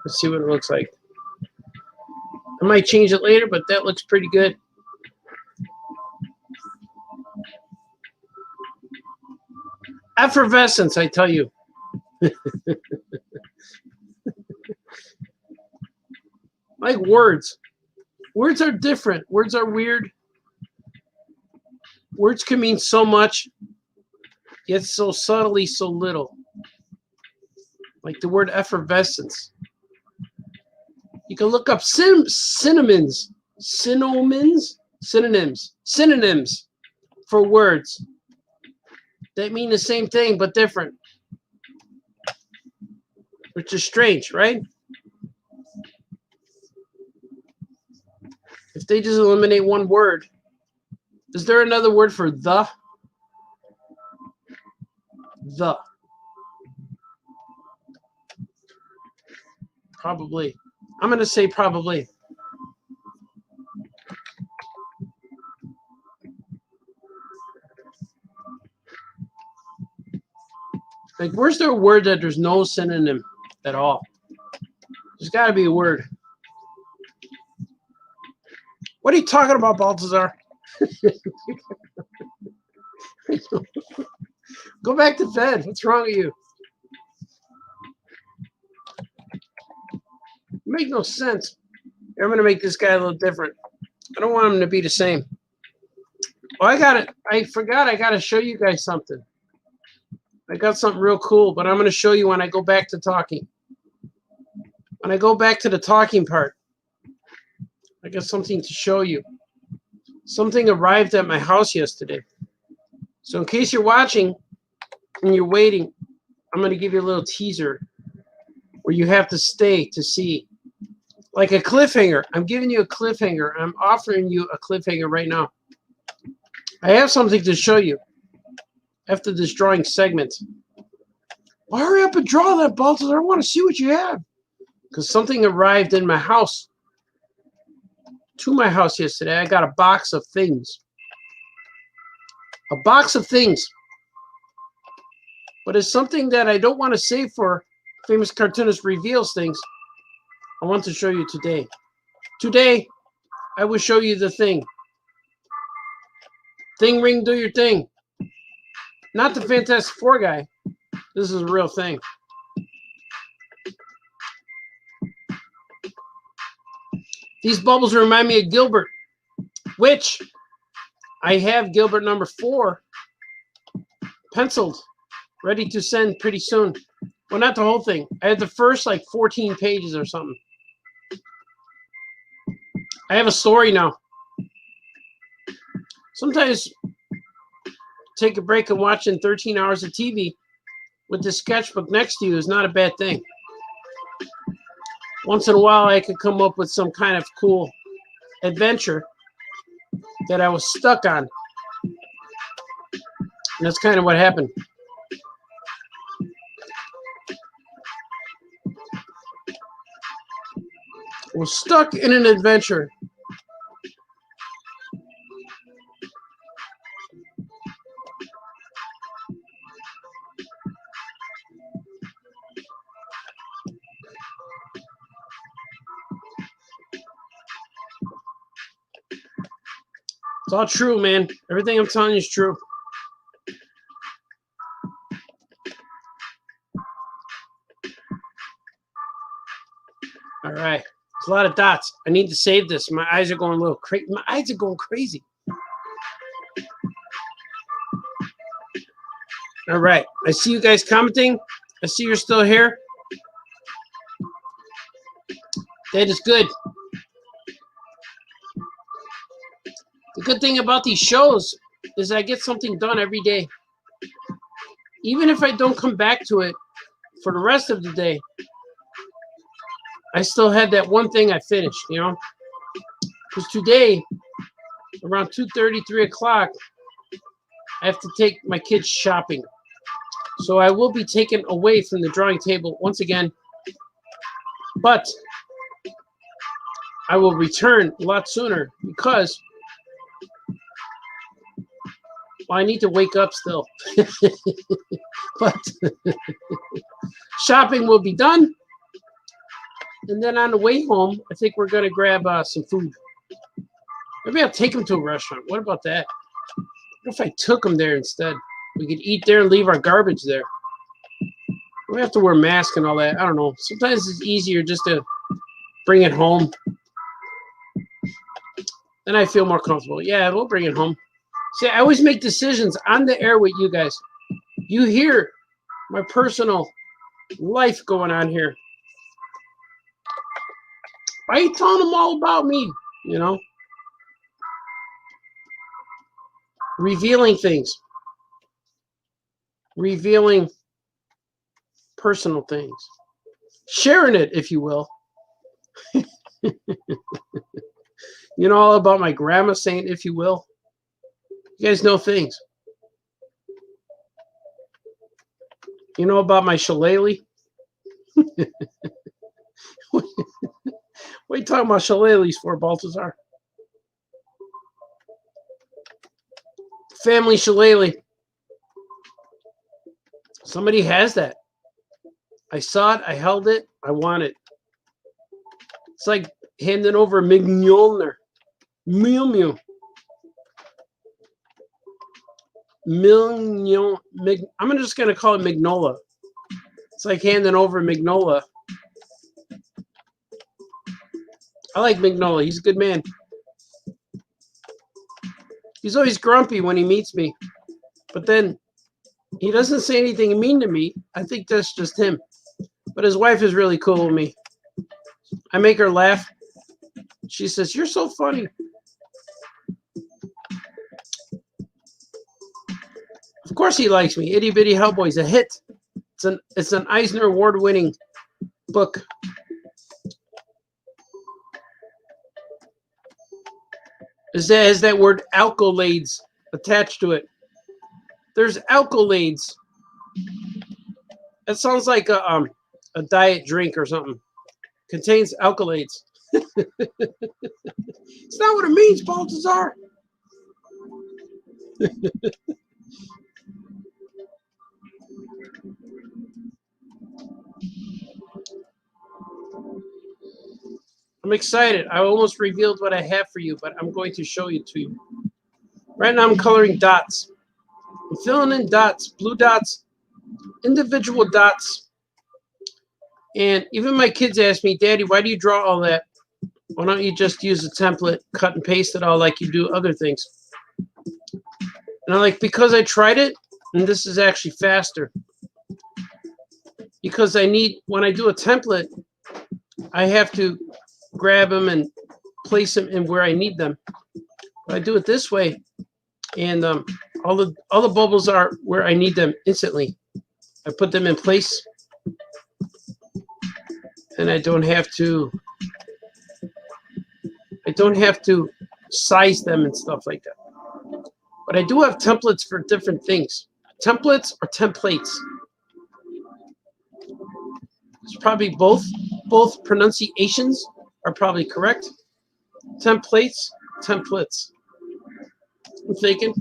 Let's see what it looks like. I might change it later, but that looks pretty good. Effervescence, I tell you. Like words. Words are different. Words are weird. Words can mean so much, yet so subtly so little. Like the word effervescence. You can look up synonyms for words that mean the same thing but different. Which is strange, right? If they just eliminate one word, is there another word for the? The. Probably. I'm going to say probably. Like, where's there a word that there's no synonym at all? There's got to be a word. What are you talking about, Baltazar? Go back to bed. What's wrong with you? Make no sense. I'm going to make this guy a little different. I don't want him to be the same. Oh, I forgot I got to show you guys something. I got something real cool, but I'm going to show you when I go back to talking. When I go back to the talking part, I got something to show you. Something arrived at my house yesterday. So in case you're watching and you're waiting, I'm going to give you a little teaser where you have to stay to see. Like a cliffhanger. I'm giving you a cliffhanger. I'm offering you a cliffhanger right now. I have something to show you after this drawing segment. Well, hurry up and draw that, Baltazar. I want to see what you have. Because something arrived in my house. To my house yesterday. I got a box of things. A box of things. But it's something that I don't want to save for Famous Cartoonist Reveals Things. I want to show you today. Today, I will show you the thing. Thing, ring, do your thing. Not the Fantastic Four guy. This is a real thing. These bubbles remind me of Gilbert, which I have Gilbert number 4 penciled, ready to send pretty soon. Well, not the whole thing. I had the first like 14 pages or something. I have a story now. Sometimes take a break and watching 13 hours of TV with the sketchbook next to you is not a bad thing. Once in a while, I could come up with some kind of cool adventure that I was stuck on. And that's kind of what happened. I was stuck in an adventure. It's all true, man. Everything I'm telling you is true. All right. There's a lot of dots. I need to save this. My eyes are going a little crazy. My eyes are going crazy. All right. I see you guys commenting. I see you're still here. That is good. The good thing about these shows is I get something done every day. Even if I don't come back to it for the rest of the day, I still had that one thing I finished, you know? Because today, around 2:30, 3 o'clock, I have to take my kids shopping. So I will be taken away from the drawing table once again. But I will return a lot sooner because I need to wake up still. But shopping will be done. And then on the way home, I think we're going to grab some food. Maybe I'll take them to a restaurant. What about that? What if I took them there instead? We could eat there and leave our garbage there. We have to wear masks and all that. I don't know. Sometimes it's easier just to bring it home. Then I feel more comfortable. Yeah, we'll bring it home. See, I always make decisions on the air with you guys. You hear my personal life going on here. Why are you telling them all about me? You know? Revealing things. Revealing personal things. Sharing it, if you will. You know all about my grandma saying, if you will? You guys know things. You know about my shillelagh? What are you talking about shillelaghs for, Baltazar? Family shillelagh. Somebody has that. I saw it. I held it. I want it. It's like handing over a Mignolner. Mew. I'm just going to call it Magnola. It's like handing over Magnola I like Mignola. He's a good man. He's always grumpy when he meets me, but then he doesn't say anything mean to me. I think that's just him. But his wife is really cool with me. I make her laugh. She says, "You're so funny." Of course he likes me. Itty Bitty Hellboy's a hit. It's an Eisner Award-winning book. It has that word alkalades attached to it. There's alkalades. That sounds like a diet drink or something. Contains alkalades. It's not what it means, Baltazar. I'm excited. I almost revealed what I have for you, but I'm going to show you to you. Right now I'm coloring dots. I'm filling in dots, blue dots, individual dots. And even my kids ask me, "Daddy, why do you draw all that? Why don't you just use a template, cut and paste it all like you do other things?" And I'm like, because I tried it, and this is actually faster. Because when I do a template, I have to grab them and place them in where I need them. But I do it this way, and all the bubbles are where I need them instantly. I put them in place, and I don't have to size them and stuff like that. But I do have templates for different things. Templates or templates. It's probably both. Both pronunciations are probably correct. Templates, templates. I'm thinking.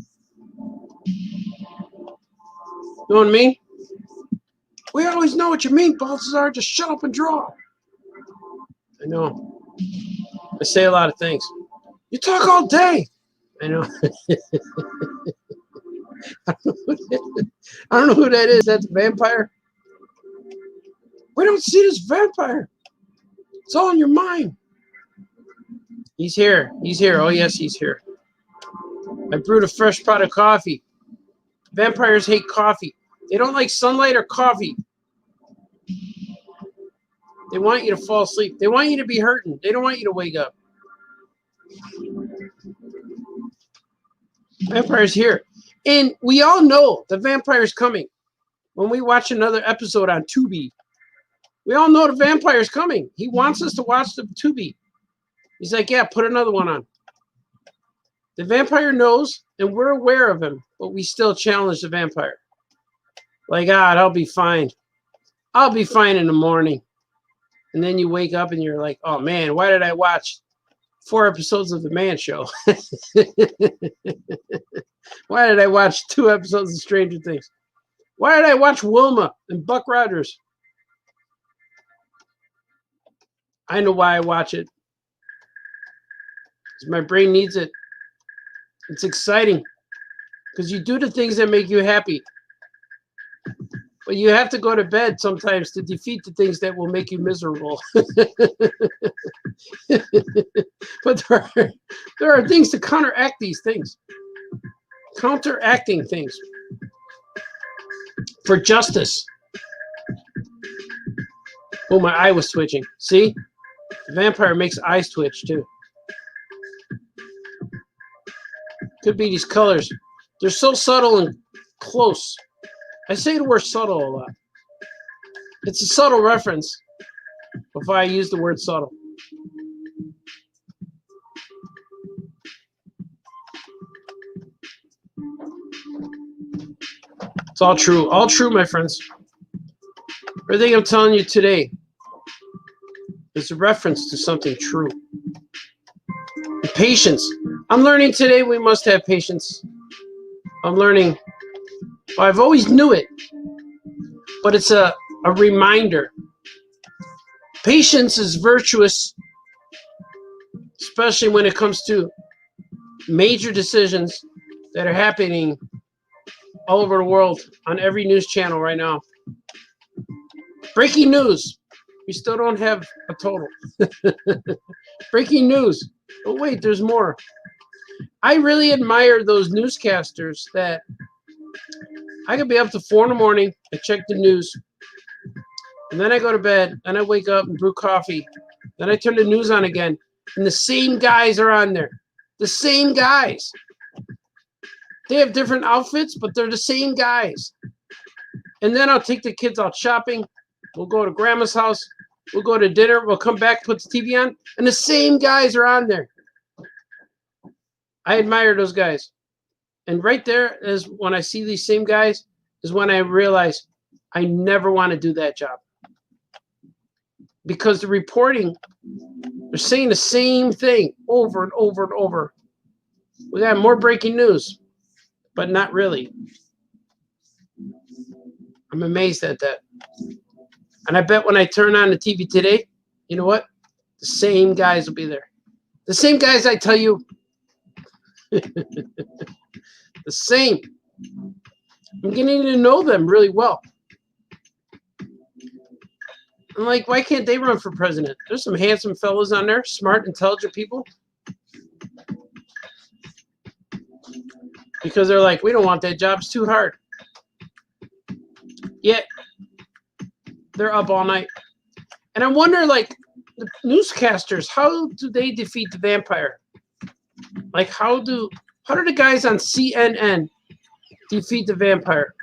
You know what I mean? We always know what you mean, Baltazar. Just shut up and draw. I know. I say a lot of things. You talk all day. I know. I don't know who that is. That's a vampire. We don't see this vampire. It's all in your mind. He's here. He's here. Oh, yes, he's here. I brewed a fresh pot of coffee. Vampires hate coffee. They don't like sunlight or coffee. They want you to fall asleep. They want you to be hurting. They don't want you to wake up. Vampire's here. And we all know the vampire's coming. When we watch another episode on Tubi, we all know the vampire's coming. He wants us to watch the Tubi. He's like, yeah, put another one on. The vampire knows, and we're aware of him, but we still challenge the vampire. Like, God, I'll be fine. I'll be fine in the morning. And then you wake up and you're like, oh, man, why did I watch 4 episodes of The Man Show? Why did I watch 2 episodes of Stranger Things? Why did I watch Wilma and Buck Rogers? I know why I watch it. Because my brain needs it. It's exciting. Because you do the things that make you happy. But you have to go to bed sometimes to defeat the things that will make you miserable. But there are things to counteract these things. Counteracting things. For justice. Oh, my eye was twitching. See? The vampire makes eyes twitch, too. Could be these colors. They're so subtle and close. I say the word subtle a lot. It's a subtle reference if I use the word subtle. It's all true. All true, my friends. Everything I'm telling you today is a reference to something true. And patience. I'm learning today we must have patience. I'm learning. Well, I've always knew it, but it's a reminder. Patience is virtuous, especially when it comes to major decisions that are happening all over the world on every news channel right now. Breaking news. We still don't have a total. Breaking news. Oh, wait, there's more. I really admire those newscasters that I could be up to 4 in the morning. I check the news. And then I go to bed. Then I wake up and brew coffee. Then I turn the news on again. And the same guys are on there. The same guys. They have different outfits, but they're the same guys. And then I'll take the kids out shopping. We'll go to grandma's house. We'll go to dinner. We'll come back, put the TV on. And the same guys are on there. I admire those guys. And right there is when I see these same guys is when I realize I never want to do that job. Because the reporting, they're saying the same thing over and over and over. We got more breaking news, but not really. I'm amazed at that. And I bet when I turn on the TV today, you know what? The same guys will be there. The same guys I tell you. The same. I'm getting to know them really well. I'm like, why can't they run for president? There's some handsome fellas on there, smart, intelligent people. Because they're like, we don't want that job. It's too hard. Yet, they're up all night. And I wonder, like, the newscasters, how do they defeat the vampire? Like, how do the guys on CNN defeat the vampire?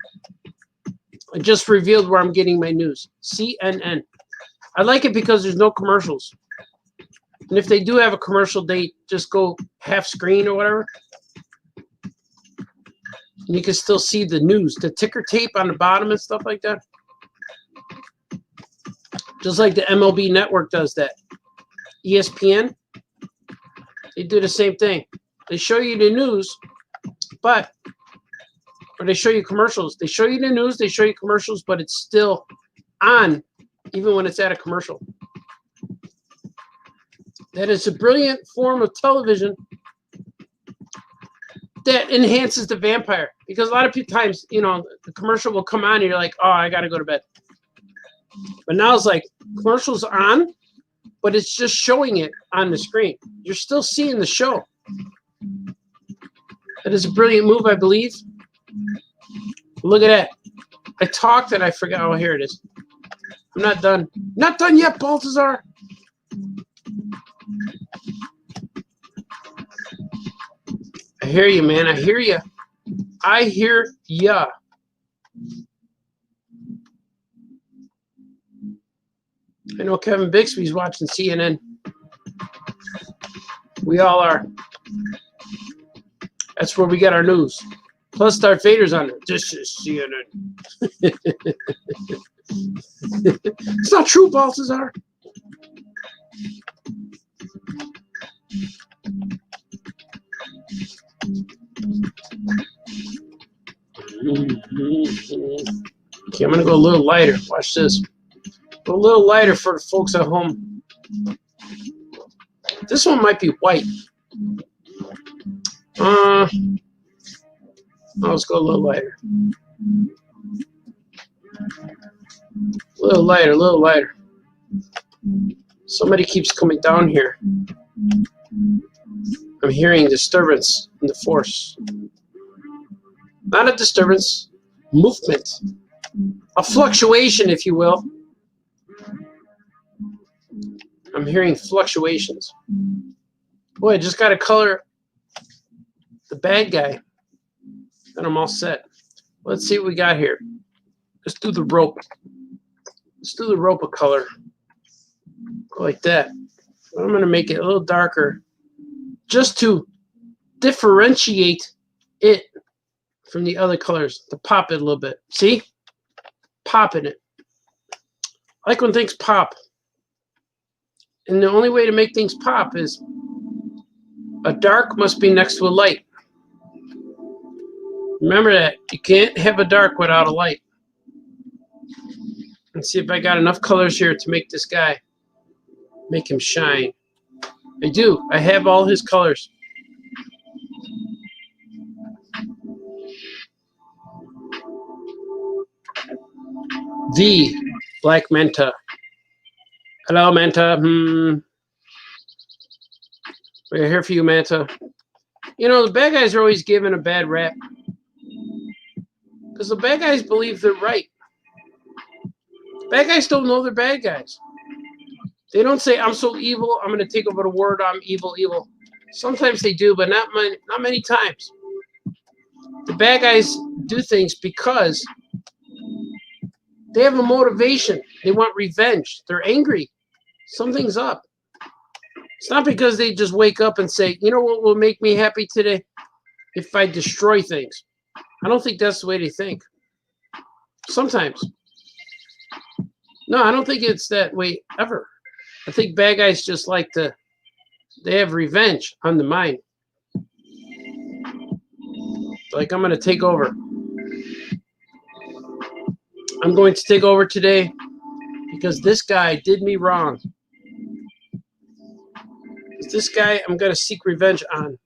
I just revealed where I'm getting my news. CNN. I like it because there's no commercials. And if they do have a commercial, they just go half screen or whatever. And you can still see the news, the ticker tape on the bottom and stuff like that. Just like the MLB network does that. ESPN, they do the same thing. They show you the news, or they show you commercials. They show you the news, they show you commercials, but it's still on even when it's at a commercial. That is a brilliant form of television that enhances the vampire. Because a lot of times, you know, the commercial will come on and you're like, oh, I got to go to bed. But now it's like commercials on, but it's just showing it on the screen. You're still seeing the show. That is a brilliant move, I believe. Look at that. I talked and I forgot. Oh, here it is. I'm not done. Not done yet, Baltazar. I hear you, man. I hear you. I hear ya. I know Kevin Bixby's watching CNN. We all are. That's where we get our news. Plus, Darth Vader's on there. This is CNN. It's not true, Baltazar. Okay, I'm going to go a little lighter. Watch this. Go a little lighter for the folks at home. This one might be white. Let's go a little lighter. A little lighter, a little lighter. Somebody keeps coming down here. I'm hearing disturbance in the force. Not a disturbance, movement. A fluctuation, if you will. I'm hearing fluctuations. Boy, I just got to color the bad guy. Then I'm all set. Let's see what we got here. Let's do the rope. Let's do the rope of color. Go like that. But I'm going to make it a little darker just to differentiate it from the other colors, to pop it a little bit. See? Popping it. I like when things pop. And the only way to make things pop is a dark must be next to a light. Remember that. You can't have a dark without a light. Let's see if I got enough colors here to make this guy, make him shine. I do. I have all his colors. The Black Manta. Hello, Manta. We're here for you, Manta. You know, the bad guys are always given a bad rap. Because the bad guys believe they're right. Bad guys don't know they're bad guys. They don't say, I'm so evil, I'm going to take over the world, I'm evil, evil. Sometimes they do, but not many times. The bad guys do things because they have a motivation. They want revenge. They're angry. Something's up. It's not because they just wake up and say, you know what will make me happy today? If I destroy things. I don't think that's the way they think. Sometimes. No, I don't think it's that way ever. I think bad guys just like to, they have revenge on the mind. Like, I'm going to take over. I'm going to take over today because this guy did me wrong. This guy I'm going to seek revenge on.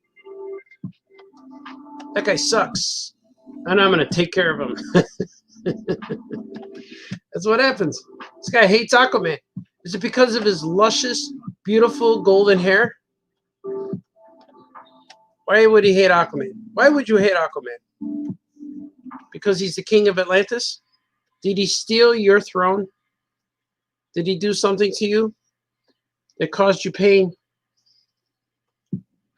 That guy sucks. And I'm going to take care of him. That's what happens. This guy hates Aquaman. Is it because of his luscious, beautiful, golden hair? Why would he hate Aquaman? Why would you hate Aquaman? Because he's the king of Atlantis? Did he steal your throne? Did he do something to you that caused you pain?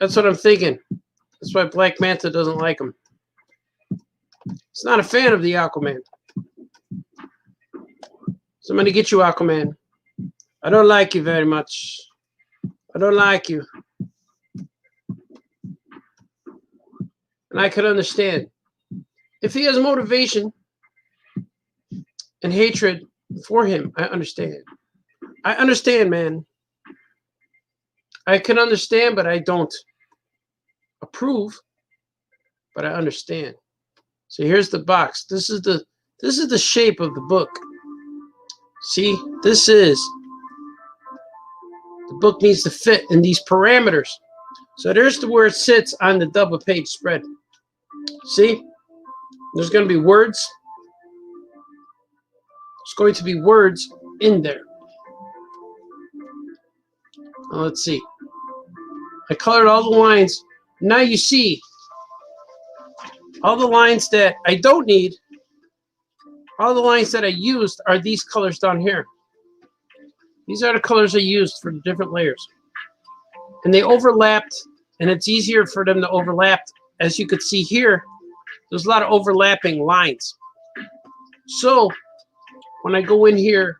That's what I'm thinking. That's why Black Manta doesn't like him. He's not a fan of the Aquaman. So I'm going to get you, Aquaman. I don't like you very much. I don't like you. And I could understand. If he has motivation and hatred for him, I understand. I understand, man. I can understand, but I don't approve. But I understand. So here's the box. This is the shape of the book. See, this is the book needs to fit in these parameters. So there's where it sits on the double page spread. See, there's going to be words. There's going to be words in there. Now, let's see. I colored all the lines. Now you see all the lines that I don't need. All the lines that I used are these colors down here. These are the colors I used for the different layers. And they overlapped, and it's easier for them to overlap. As you could see here, there's a lot of overlapping lines. So when I go in here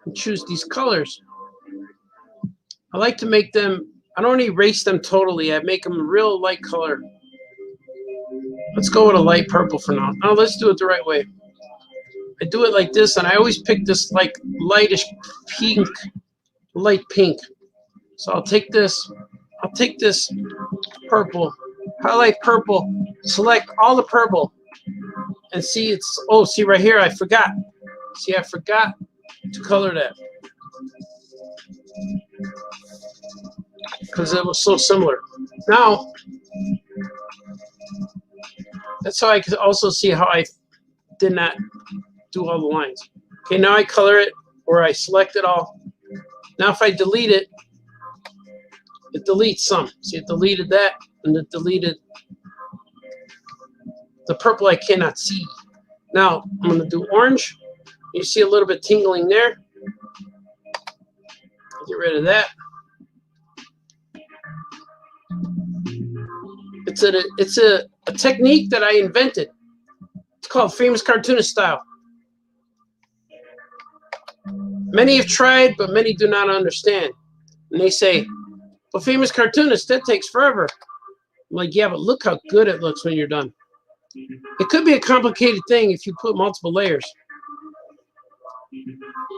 and choose these colors, I like to make them, I don't erase them totally. I make them a real light color. Let's go with a light purple for now. Now let's do it the right way. I do it like this, and I always pick this like lightish pink, light pink. So I'll take this purple, highlight purple, select all the purple, and see it's, oh, see right here, I forgot. See, I forgot to color that because it was so similar. Now, that's how I could also see how I did not do all the lines. Okay, now I color it, or I select it all. Now if I delete it, it deletes some. See, it deleted that, and it deleted the purple I cannot see. Now I'm going to do orange. You see a little bit tingling there. Get rid of that. It's a technique that I invented. It's called famous cartoonist style. Many have tried, but many do not understand. And they say, well, famous cartoonist, that takes forever. I'm like, yeah, but look how good it looks when you're done. It could be a complicated thing if you put multiple layers.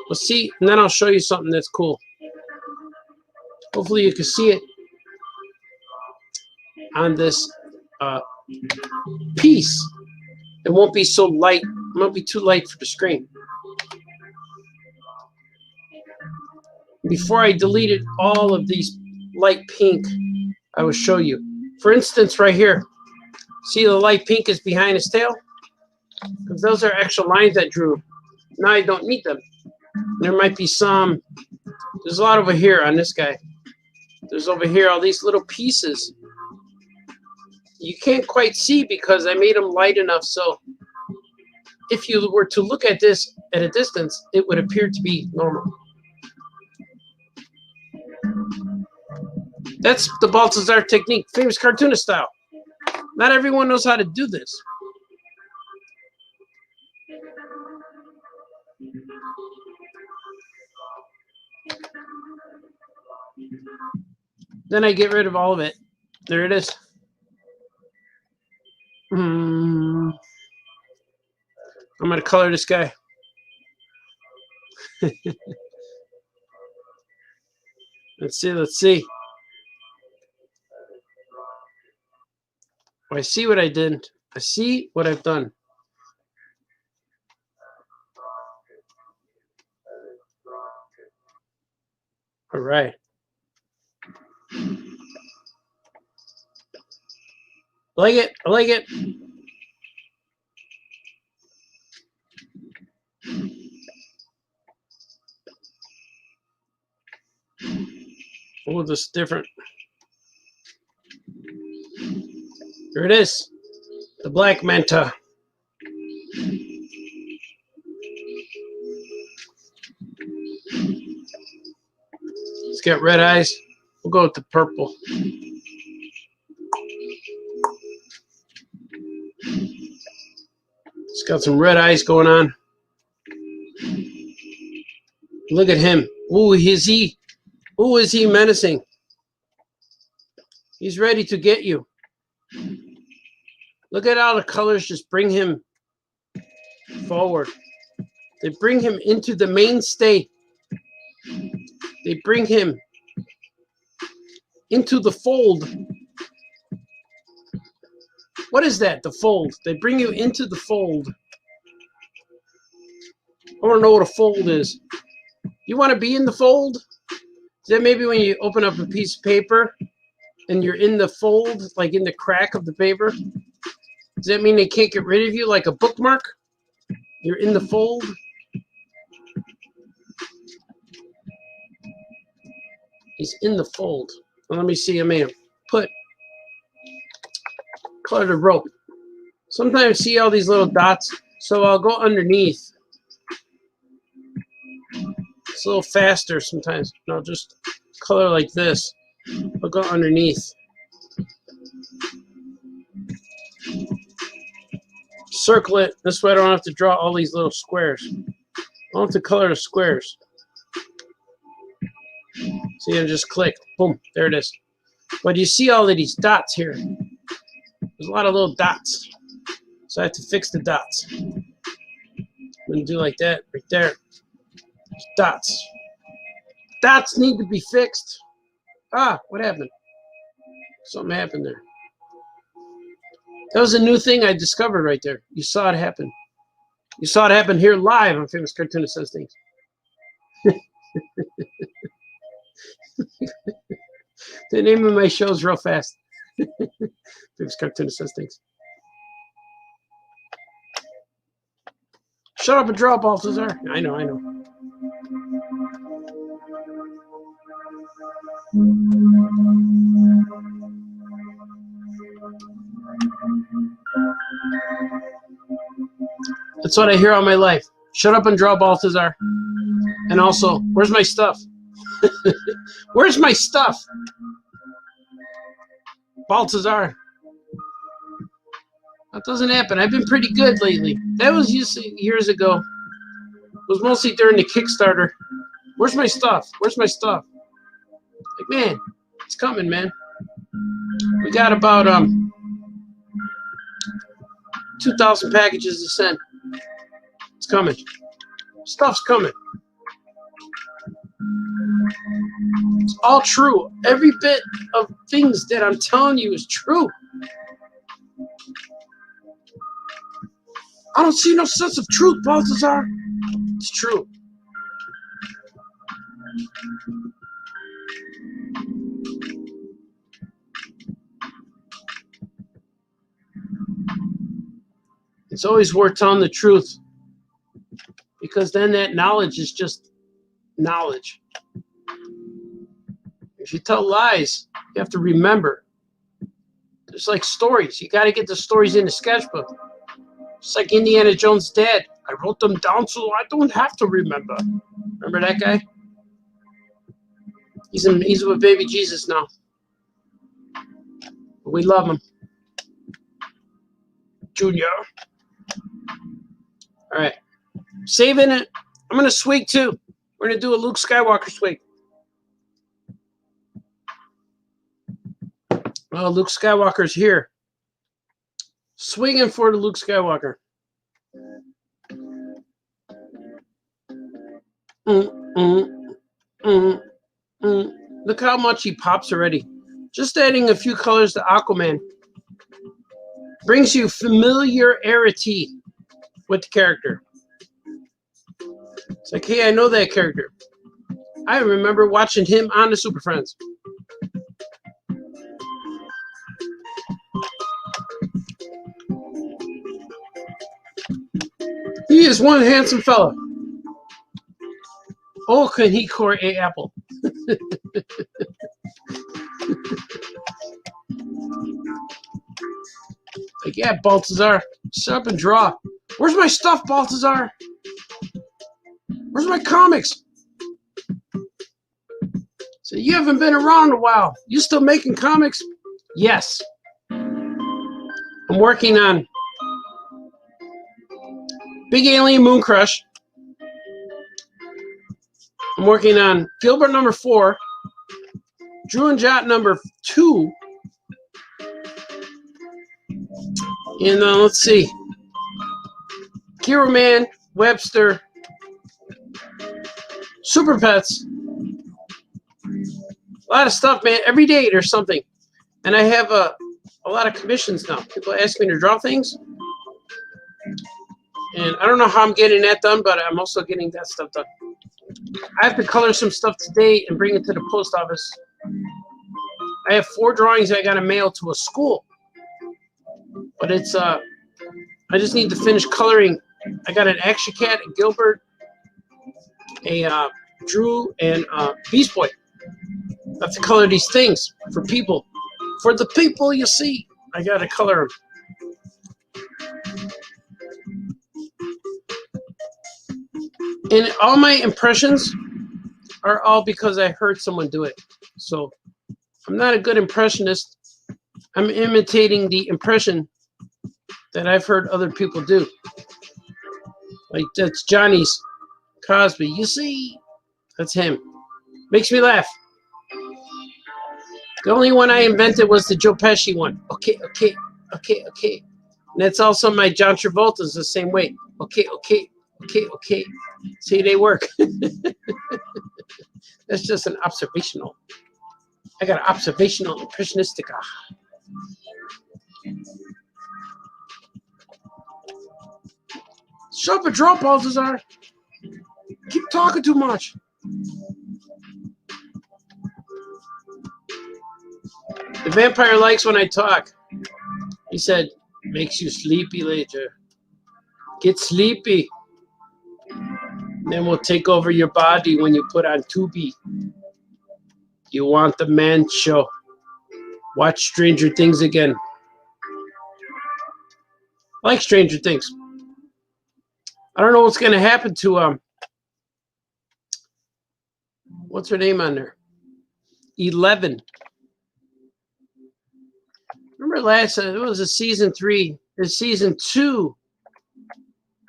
Well, see, and then I'll show you something that's cool. Hopefully you can see it on this piece. It won't be so light. It won't be too light for the screen. Before I deleted all of these light pink, I will show you. For instance, right here, see the light pink is behind his tail? Because those are extra lines I drew. Now I don't need them. There might be some There's a lot over here on this guy. There's over here all these little pieces. You can't quite see because I made them light enough so if you were to look at this at a distance, it would appear to be normal. That's the Baltazar technique, famous cartoonist style. Not everyone knows how to do this. Then I get rid of all of it. There it is. I'm going to color this guy. Let's see. I see what I did. I see what I've done. All right. I like it. I like it. Oh, this is different. Here it is. The black manta. It's got red eyes. We'll go with the purple. It's got some red eyes going on. Look at him. Ooh, is he menacing? He's ready to get you. Look at how the colors just bring him forward. They bring him into the mainstay. They bring him into the fold. What is that? The fold. They bring you into the fold. I want to know what a fold is. You want to be in the fold? Is that maybe when you open up a piece of paper and you're in the fold, like in the crack of the paper? Does that mean they can't get rid of you like a bookmark? You're in the fold? He's in the fold. Well, let me see. I may have put color the rope. Sometimes see all these little dots, so I'll go underneath. It's a little faster sometimes. No, just color like this. I'll go underneath. Circle it. This way I don't have to draw all these little squares. I don't have to color the squares. See, I just click. Boom. There it is. But you see all of these dots here. There's a lot of little dots. So I have to fix the dots. I'm going to do like that right there. There's dots. Dots need to be fixed. Ah, what happened? Something happened there. That was a new thing I discovered right there. You saw it happen. You saw it happen here live on Famous Cartoonist Says Things. The name of my show is real fast. Famous Cartoonist Says Things. Shut up and draw, Baltazar. I know. That's what I hear all my life. Shut up and draw, Baltazar. And also, where's my stuff? Where's my stuff? Baltazar. That doesn't happen. I've been pretty good lately. That was years ago. It was mostly during the Kickstarter. Where's my stuff? Where's my stuff? Like, man, it's coming, man. We got about 2,000 packages to send. It's coming. Stuff's coming. It's all true. Every bit of things that I'm telling you is true. I don't see no sense of truth, Baltazar. It's true. It's always worth telling the truth, because then that knowledge is just knowledge. If you tell lies, you have to remember. It's like stories. You got to get the stories in the sketchbook. It's like Indiana Jones' dad. I wrote them down so I don't have to remember. Remember that guy? He's with baby Jesus now. But we love him. Junior. All right. Saving it. I'm going to swig too. We're going to do a Luke Skywalker swig. Oh, Luke Skywalker's here. Swinging for the Luke Skywalker. Look how much he pops already. Just adding a few colors to Aquaman brings you familiarity with the character. It's like, hey, I know that character. I remember watching him on the Super Friends. He is one handsome fella. Oh, can he core a apple? Like, yeah, Baltazar, shut up and draw. Where's my stuff, Baltazar? Where's my comics? So you haven't been around a while. You still making comics? Yes. I'm working on Big Alien Moon Crush. I'm working on Gilbert #4, Drew and Jot #2, and let's see, Hero Man, Webster, Super Pets. A lot of stuff, man. Every day there's something. And I have a lot of commissions now. People ask me to draw things. And I don't know how I'm getting that done, but I'm also getting that stuff done. I have to color some stuff today and bring it to the post office. I have 4 drawings I got to mail to a school. But it's, I just need to finish coloring. I got an Action Cat, a Gilbert, a Drew, and Beast Boy. I have to color these things for people. For the people you see, I got to color them. And all my impressions are all because I heard someone do it. So I'm not a good impressionist. I'm imitating the impression that I've heard other people do. Like that's Johnny's Cosby. You see, that's him. Makes me laugh. The only one I invented was the Joe Pesci one. Okay. And that's also my John Travolta's the same way. Okay. See, they work. That's just an observational. I got an observational impressionistic. Shut up and draw, Baltazar. Keep talking too much. The vampire likes when I talk. He said, makes you sleepy later. Get sleepy. Then we'll take over your body when you put on Tubi. You want the man show. Watch Stranger Things again. I like Stranger Things. I don't know what's going to happen to, what's her name on there? 11. Remember last, it was a season 3, the season 2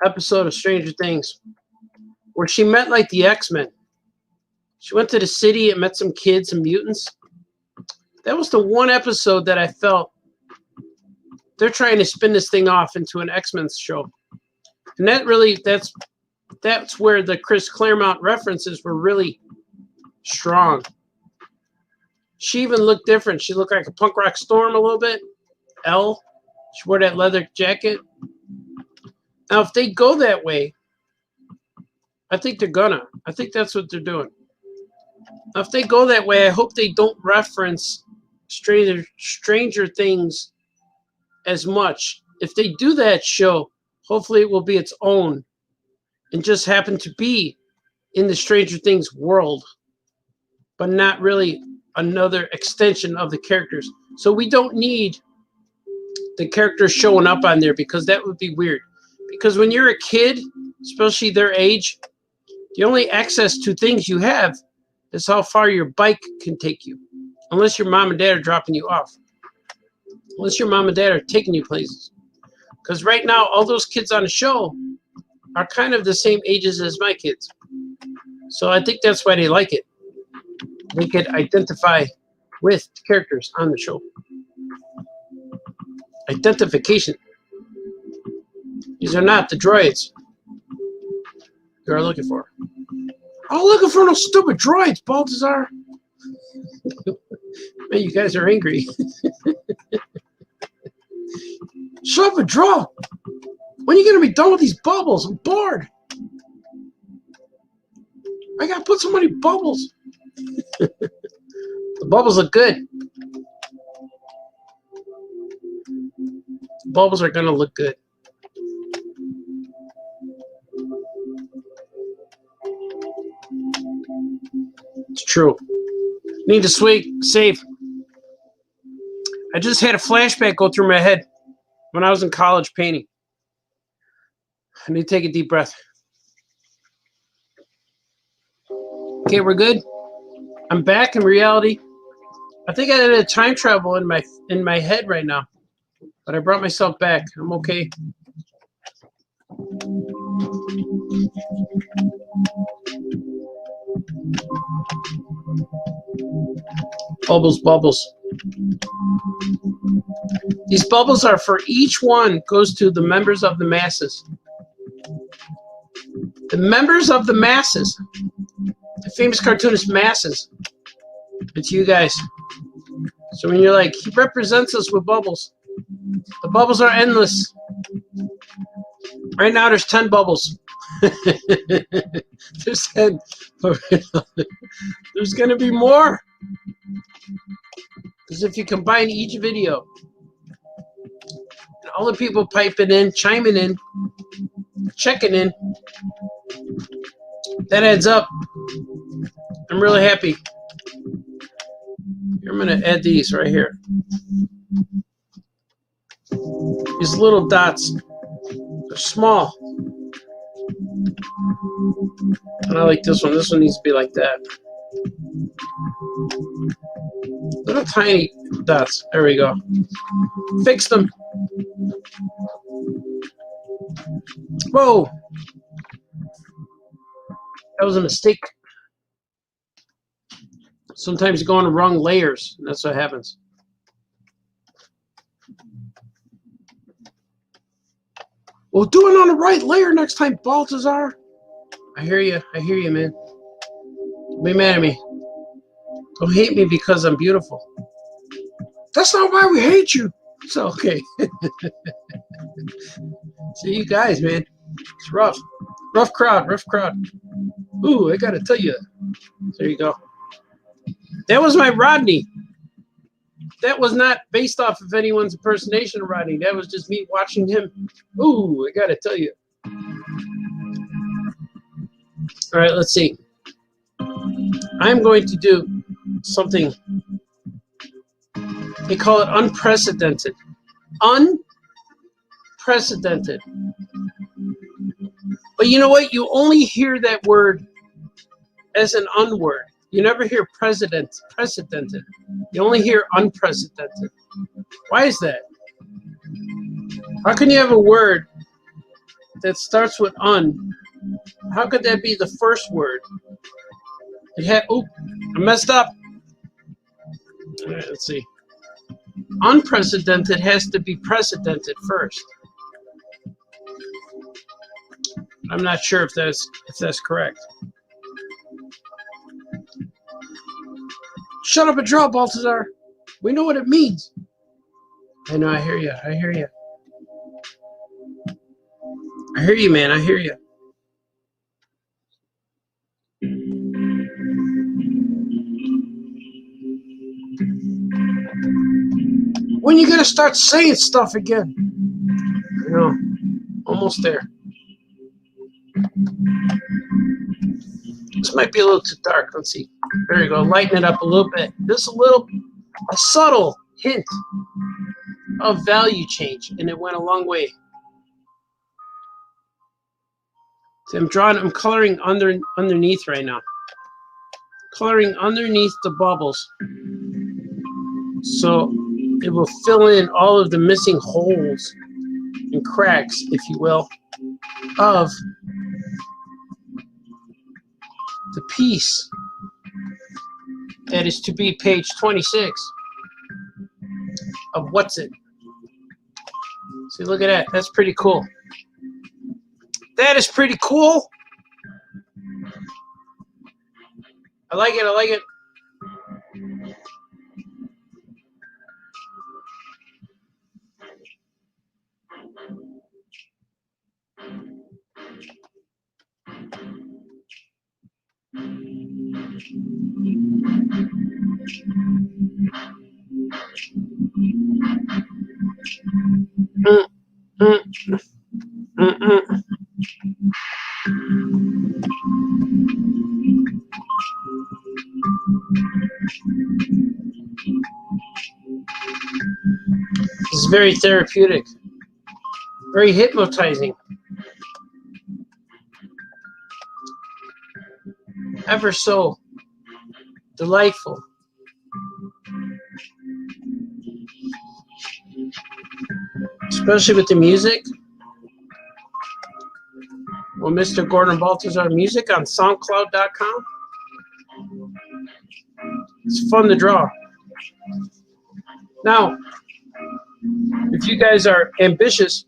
episode of Stranger Things, where she met like the X-Men. She went to the city and met some kids, some mutants. That was the one episode that I felt they're trying to spin this thing off into an X-Men show. And that really, that's where the Chris Claremont references were really strong. She even looked different. She looked like a punk rock Storm a little bit. Elle. She wore that leather jacket. Now, if they go that way, I think they're gonna. I think that's what they're doing. Now, if they go that way, I hope they don't reference Stranger Things as much. If they do that show, hopefully it will be its own and just happen to be in the Stranger Things world, but not really another extension of the characters. So we don't need the characters showing up on there because that would be weird. Because when you're a kid, especially their age, the only access to things you have is how far your bike can take you. Unless your mom and dad are dropping you off. Unless your mom and dad are taking you places. Because right now, all those kids on the show are kind of the same ages as my kids. So I think that's why they like it. They could identify with the characters on the show. Identification. These are not the droids you're looking for. I'm not looking for no stupid droids, Baltazar. Man, you guys are angry. Shut up and draw. When are you going to be done with these bubbles? I'm bored. I got to put so many bubbles. The bubbles look good. The bubbles are going to look good. It's true. Need to save. I just had a flashback go through my head when I was in college painting. I need to take a deep breath. Okay, we're good. I'm back in reality. I think I did a time travel in my head right now, but I brought myself back. I'm okay. Bubbles, bubbles. These bubbles are for each one goes to the members of the masses. The members of the masses. The famous cartoonist masses. It's you guys. So when you're like, he represents us with bubbles. The bubbles are endless. Right now there's 10 bubbles. There's 10. There's going to be more. Because if you combine each video, and all the people piping in, chiming in, checking in, that adds up. I'm really happy. I'm going to add these right here. These little dots. They're small. And I like this one. This one needs to be like that. Little tiny dots. There we go. Fixed them. Whoa. That was a mistake. Sometimes you go on the wrong layers, and that's what happens. Well, do it on the right layer next time, Baltazar. I hear you, man. Don't be mad at me. Don't hate me because I'm beautiful. That's not why we hate you. It's okay. See, you guys, man. It's rough. Rough crowd, rough crowd. Ooh, I gotta tell you. There you go. That was my Rodney. That was not based off of anyone's impersonation of Rodney. That was just me watching him. Ooh, I gotta tell you. All right, let's see. I'm going to do something. They call it unprecedented. Unprecedented. But you know what? You only hear that word as an unword. You never hear precedented. You only hear unprecedented. Why is that? How can you have a word that starts with un? How could that be the first word? It had, oh, I messed up. All right, let's see. Unprecedented has to be precedented first. I'm not sure if that's correct. Shut up and draw, Baltazar. We know what it means. I know, I hear you. I hear you. I hear you, man. I hear you. When you gonna start saying stuff again? I know. Almost there. This might be a little too dark. Let's see. There you go. Lighten it up a little bit. Just a subtle hint of value change, and it went a long way. So I'm coloring underneath right now. Coloring underneath the bubbles. So it will fill in all of the missing holes and cracks, if you will, of the piece that is to be page 26 of What's It. See, look at that. That's pretty cool. That is pretty cool. I like it. I like it. This is very therapeutic, very hypnotizing, ever so delightful. Especially with the music. Well, Mr. Gordon Baltazar music on SoundCloud.com. It's fun to draw. Now, if you guys are ambitious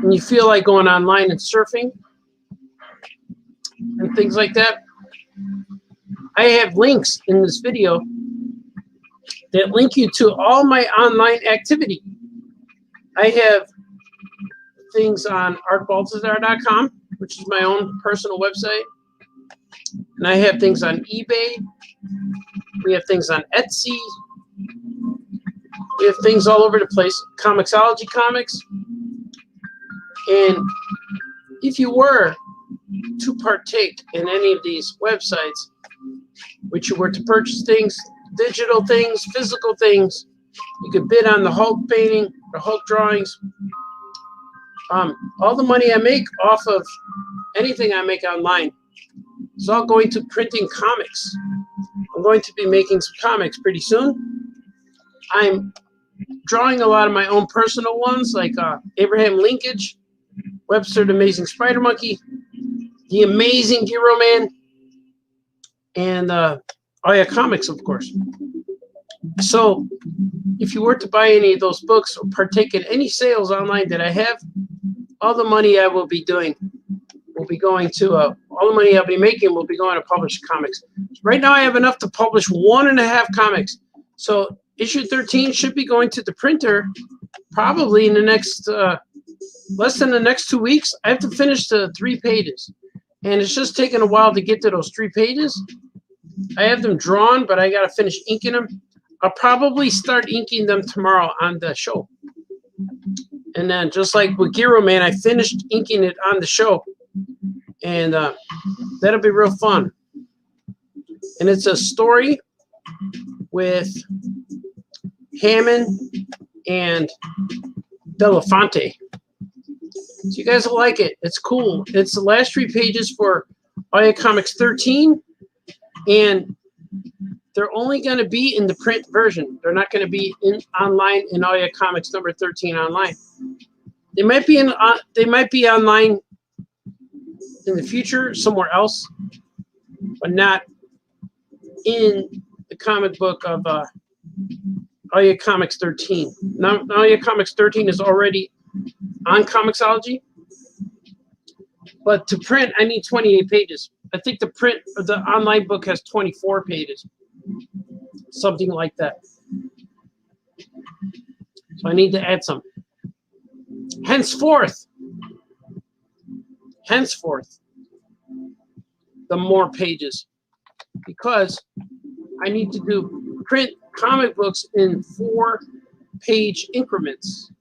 and you feel like going online and surfing and things like that, I have links in this video that link you to all my online activity. I have things on artbaltazar.com, which is my own personal website. And I have things on eBay. We have things on Etsy. We have things all over the place. Comixology Comics. And if you were to partake in any of these websites, which you were to purchase things, digital things, physical things, you could bid on the Hulk painting, the Hulk drawings. All the money I make off of anything I make online is all going to printing comics. I'm going to be making some comics pretty soon. I'm drawing a lot of my own personal ones, like Abraham Linkage, Webster the Amazing Spider Monkey, The Amazing Hero Man, and Oya Comics, of course. So if you were to buy any of those books or partake in any sales online that I have, all the money I will be doing will be going to, all the money I'll be making will be going to publish comics. Right now I have enough to publish 1.5 comics. So issue 13 should be going to the printer probably in the next, less than the next 2 weeks. I have to finish the 3 pages. And it's just taken a while to get to those 3 pages. I have them drawn, but I got to finish inking them. I'll probably start inking them tomorrow on the show. And then just like with Giro Man, I finished inking it on the show. And that'll be real fun. And it's a story with Hammond and Belafonte. So you guys will like it. It's cool. It's the last 3 pages for Oya Comics 13. And they're only going to be in the print version. They're not going to be online in Oya Comics number 13 online. They might be online in the future somewhere else, but not in the comic book of Oya Comics 13. Now Oya Comics 13 is already on Comixology, but to print I need 28 pages. I think the online book has 24 pages. Something like that. So I need to add some. Henceforth, the more pages, because I need to do print comic books in 4-page increments.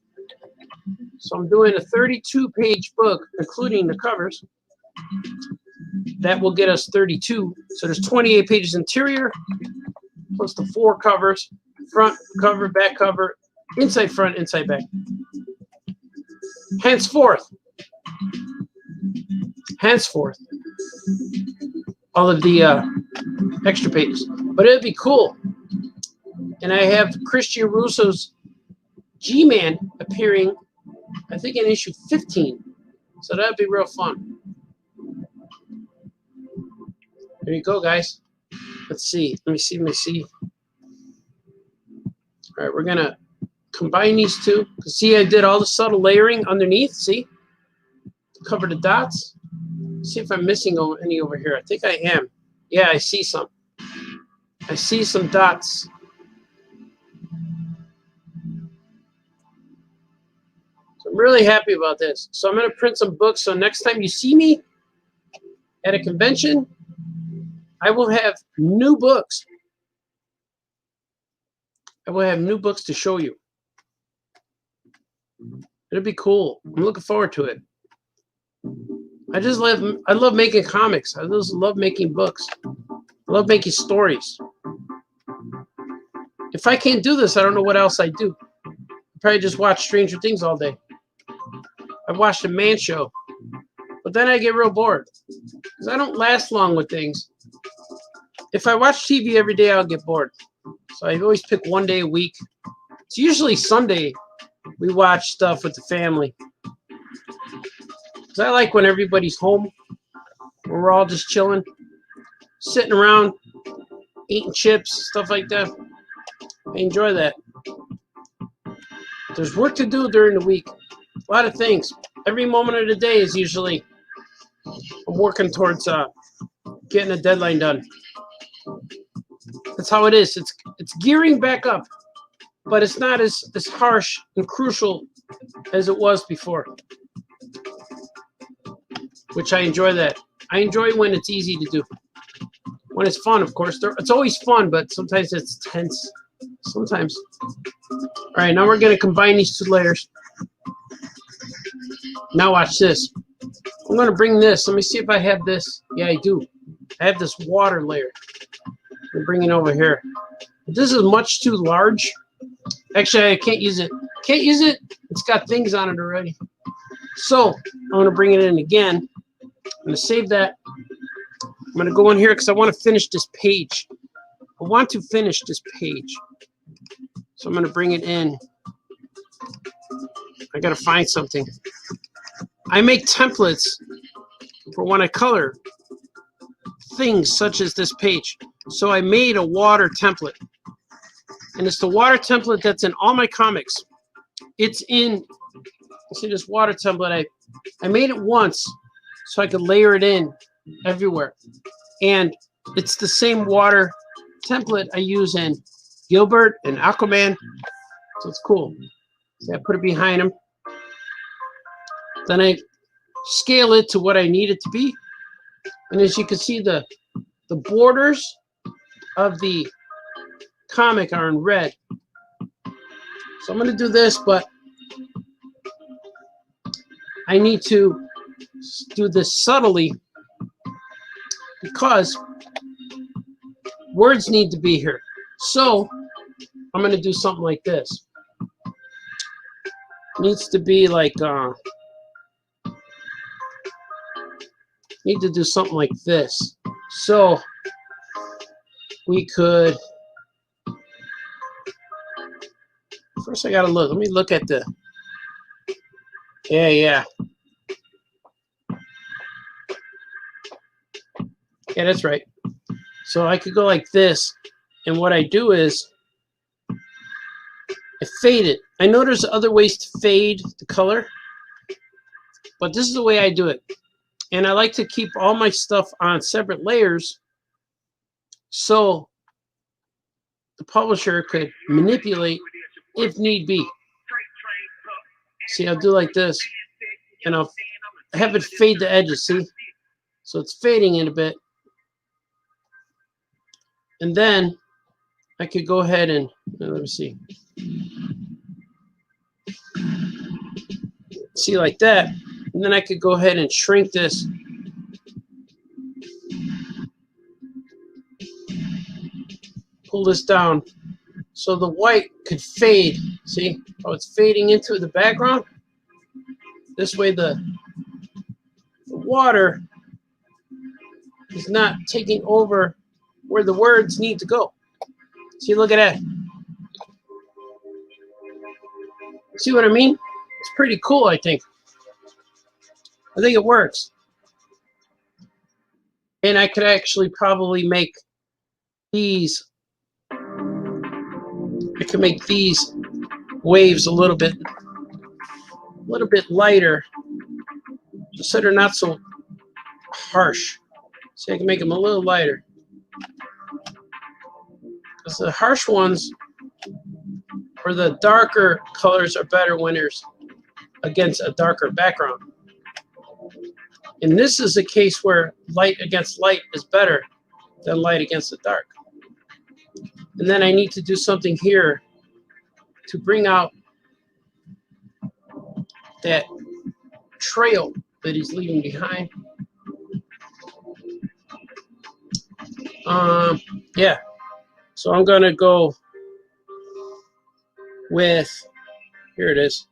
So I'm doing a 32-page book, including the covers. That will get us 32. So there's 28 pages interior, plus the 4 covers, front cover, back cover, inside front, inside back. Henceforth, all of the extra pages. But it'd be cool. And I have Christian Russo's G-Man appearing, I think, in issue 15. So that'd be real fun. There you go, guys. Let's see. Let me see. All right, we're going to combine these two. See, I did all the subtle layering underneath. See? Cover the dots. See if I'm missing any over here. I think I am. Yeah, I see some. I see some dots. So I'm really happy about this. So I'm going to print some books. So next time you see me at a convention, I will have new books. I will have new books to show you. It'll be cool. I'm looking forward to it. I love making comics. I just love making books. I love making stories. If I can't do this, I don't know what else I do. I probably just watch Stranger Things all day. I watched a Man Show. But then I get real bored. Because I don't last long with things. If I watch TV every day, I'll get bored. So I always pick one day a week. It's usually Sunday we watch stuff with the family. Because I like when everybody's home. We're all just chilling. Sitting around. Eating chips. Stuff like that. I enjoy that. There's work to do during the week. A lot of things. Every moment of the day is usually I'm working towards getting a deadline done. That's how it is. It's gearing back up, but it's not as harsh and crucial as it was before. Which I enjoy that. I enjoy when it's easy to do. When it's fun, of course. It's always fun, but sometimes it's tense. Sometimes. All right, now we're going to combine these 2 layers. Now watch this. I'm going to bring this. Let me see if I have this. Yeah, I do. I have this water layer. I'm bringing it over here. This is much too large. Actually, I can't use it. Can't use it. It's got things on it already. So I'm going to bring it in again. I'm going to save that. I'm going to go in here because I want to finish this page. I want to finish this page. So I'm going to bring it in. I got to find something. I make templates for when I color things such as this page. So I made a water template. And it's the water template that's in all my comics. It's in, see this water template, I made it once so I could layer it in everywhere. And it's the same water template I use in Gilbert and Aquaman. So it's cool. So I put it behind him. Then I scale it to what I need it to be. And as you can see, the borders of the comic are in red. So I'm going to do this, but I need to do this subtly because words need to be here. So I'm going to do something like this. It needs to be like, need to do something like this. So we could, first I gotta look, let me look at the, yeah, that's right. So I could go like this, and what I do is I fade it. I know there's other ways to fade the color, but this is the way I do it. And I like to keep all my stuff on separate layers so the publisher could manipulate if need be. See, I'll do like this, and I'll have it fade the edges, see? So it's fading in a bit. And then I could go ahead and let me see. See, like that. And then I could go ahead and shrink this. Pull this down so the white could fade. See how it's fading into the background? This way the water is not taking over where the words need to go. See, look at that. See what I mean? It's pretty cool, I think. I think it works. And I could actually probably make these, I can make these waves a little bit lighter so they're not so harsh. See, I can make them a little lighter. Because the harsh ones, or the darker colors, are better when there's against a darker background. And this is a case where light against light is better than light against the dark. And then I need to do something here to bring out that trail that he's leaving behind. Yeah. So I'm gonna go with, here it is,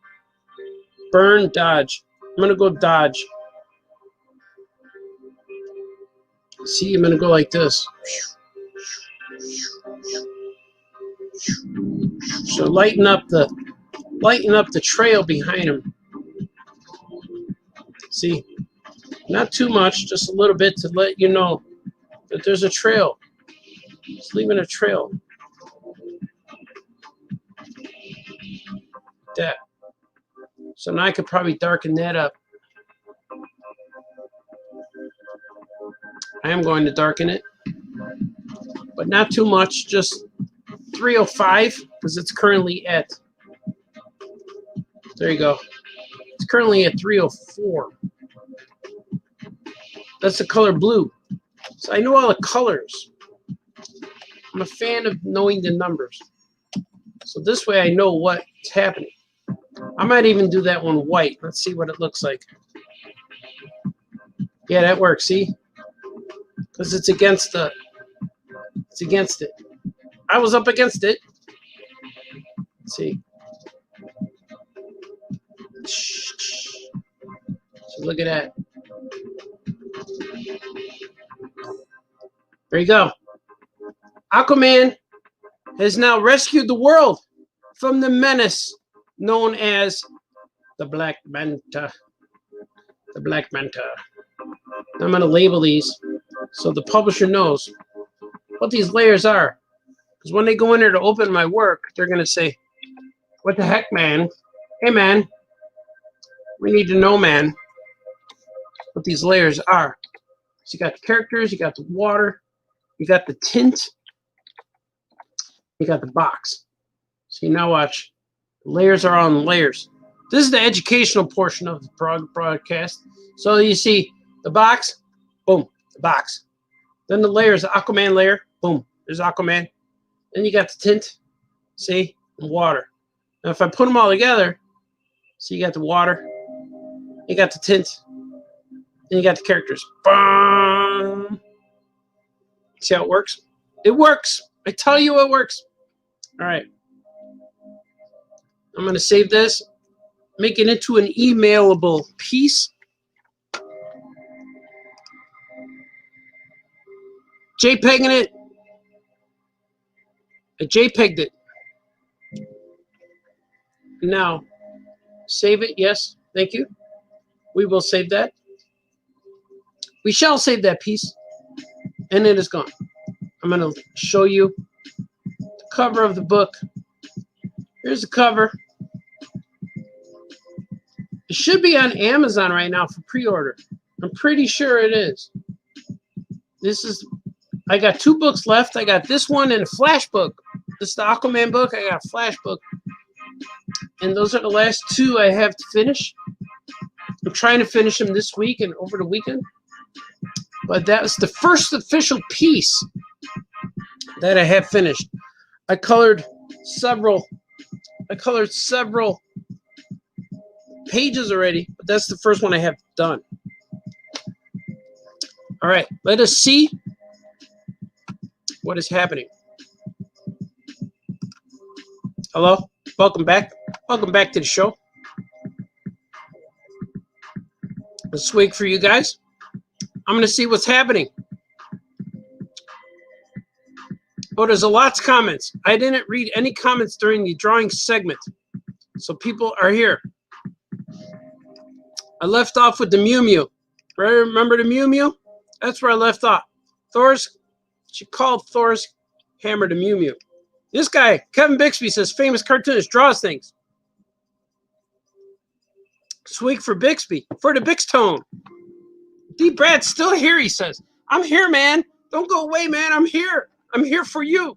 burn, dodge. I'm gonna go dodge. See, I'm gonna go like this. So lighten up the trail behind him. See, not too much, just a little bit to let you know that there's a trail. Just leaving a trail. Like that. So now I could probably darken that up. I am going to darken it, but not too much, just 305, because it's currently at, there you go. It's currently at 304. That's the color blue. So I know all the colors. I'm a fan of knowing the numbers. So this way I know what's happening. I might even do that one white. Let's see what it looks like. Yeah, that works, see? Because it's against it. I was up against it. Let's see. So look at that. There you go. Aquaman has now rescued the world from the menace known as the Black Manta. The Black Manta. I'm going to label these so the publisher knows what these layers are. Because when they go in there to open my work, they're going to say, what the heck, man? Hey, man. We need to know, man, what these layers are. So you got the characters, you got the water, you got the tint, you got the box. See, now watch. The layers are on layers. This is the educational portion of the broadcast. So you see the box, boom, the box. Then the layers, the Aquaman layer, boom, there's Aquaman. Then you got the tint, see, and water. Now if I put them all together, so you got the water, you got the tint, then you got the characters. Boom. See how it works? It works. I tell you it works. All right. I'm going to save this, make it into an emailable piece. JPEGing it. I JPEG'd it. Now, save it. Yes, thank you. We will save that. We shall save that piece. And it is gone. I'm going to show you the cover of the book. Here's the cover. It should be on Amazon right now for pre-order. I'm pretty sure it is. This is, I got 2 books left. I got this one and a flash book. This is the Aquaman book. I got a flash book. And those are the last 2 I have to finish. I'm trying to finish them this week and over the weekend. But that was the first official piece that I have finished. I colored several pages already, but that's the first one I have done. All right, let us see what is happening. Hello, welcome back. Welcome back to the show. This week for you guys, I'm going to see what's happening. Oh, there's a lots of comments. I didn't read any comments during the drawing segment, so people are here. I left off with the Mew Mew. Remember the Mew Mew? That's where I left off. She called Thor's hammer the Mew Mew. This guy, Kevin Bixby, says famous cartoonist draws things. This week for Bixby, for the Bixtone. D. Brad's still here, he says. I'm here, man. Don't go away, man. I'm here. I'm here for you.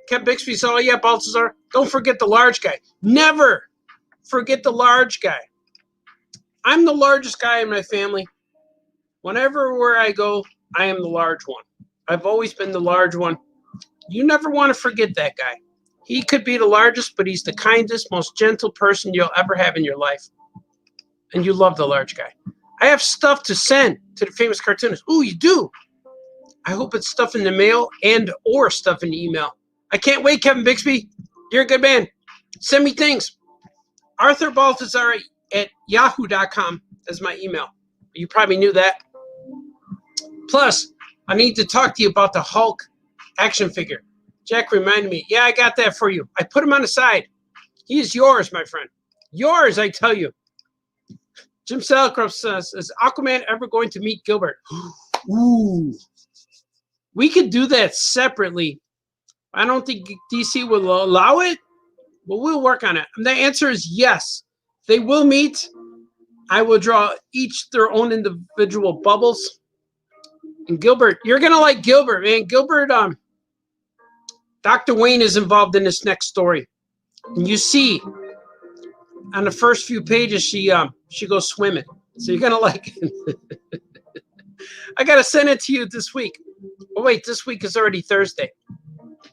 Kevin Bixby said, oh, yeah, Baltazar, don't forget the large guy. Never forget the large guy. I'm the largest guy in my family. Whenever where I go, I am the large one. I've always been the large one. You never want to forget that guy. He could be the largest, but he's the kindest, most gentle person you'll ever have in your life. And you love the large guy. I have stuff to send to the famous cartoonist. Ooh, you do? I hope it's stuff in the mail and or stuff in the email. I can't wait, Kevin Bixby. You're a good man. Send me things. Arthur Baltazar at yahoo.com is my email. You probably knew that. Plus, I need to talk to you about the Hulk action figure. Jack reminded me. Yeah, I got that for you. I put him on the side. He is yours, my friend. Yours, I tell you. Jim Salicrup says, is Aquaman ever going to meet Gilbert? Ooh. We could do that separately. I don't think DC will allow it, but we'll work on it. And the answer is yes. They will meet. I will draw each their own individual bubbles. And Gilbert, you're going to like Gilbert, man. Gilbert, Dr. Wayne is involved in this next story. And you see, on the first few pages, she goes swimming. So you're going to like it. I got to send it to you this week. Oh, wait, this week is already Thursday.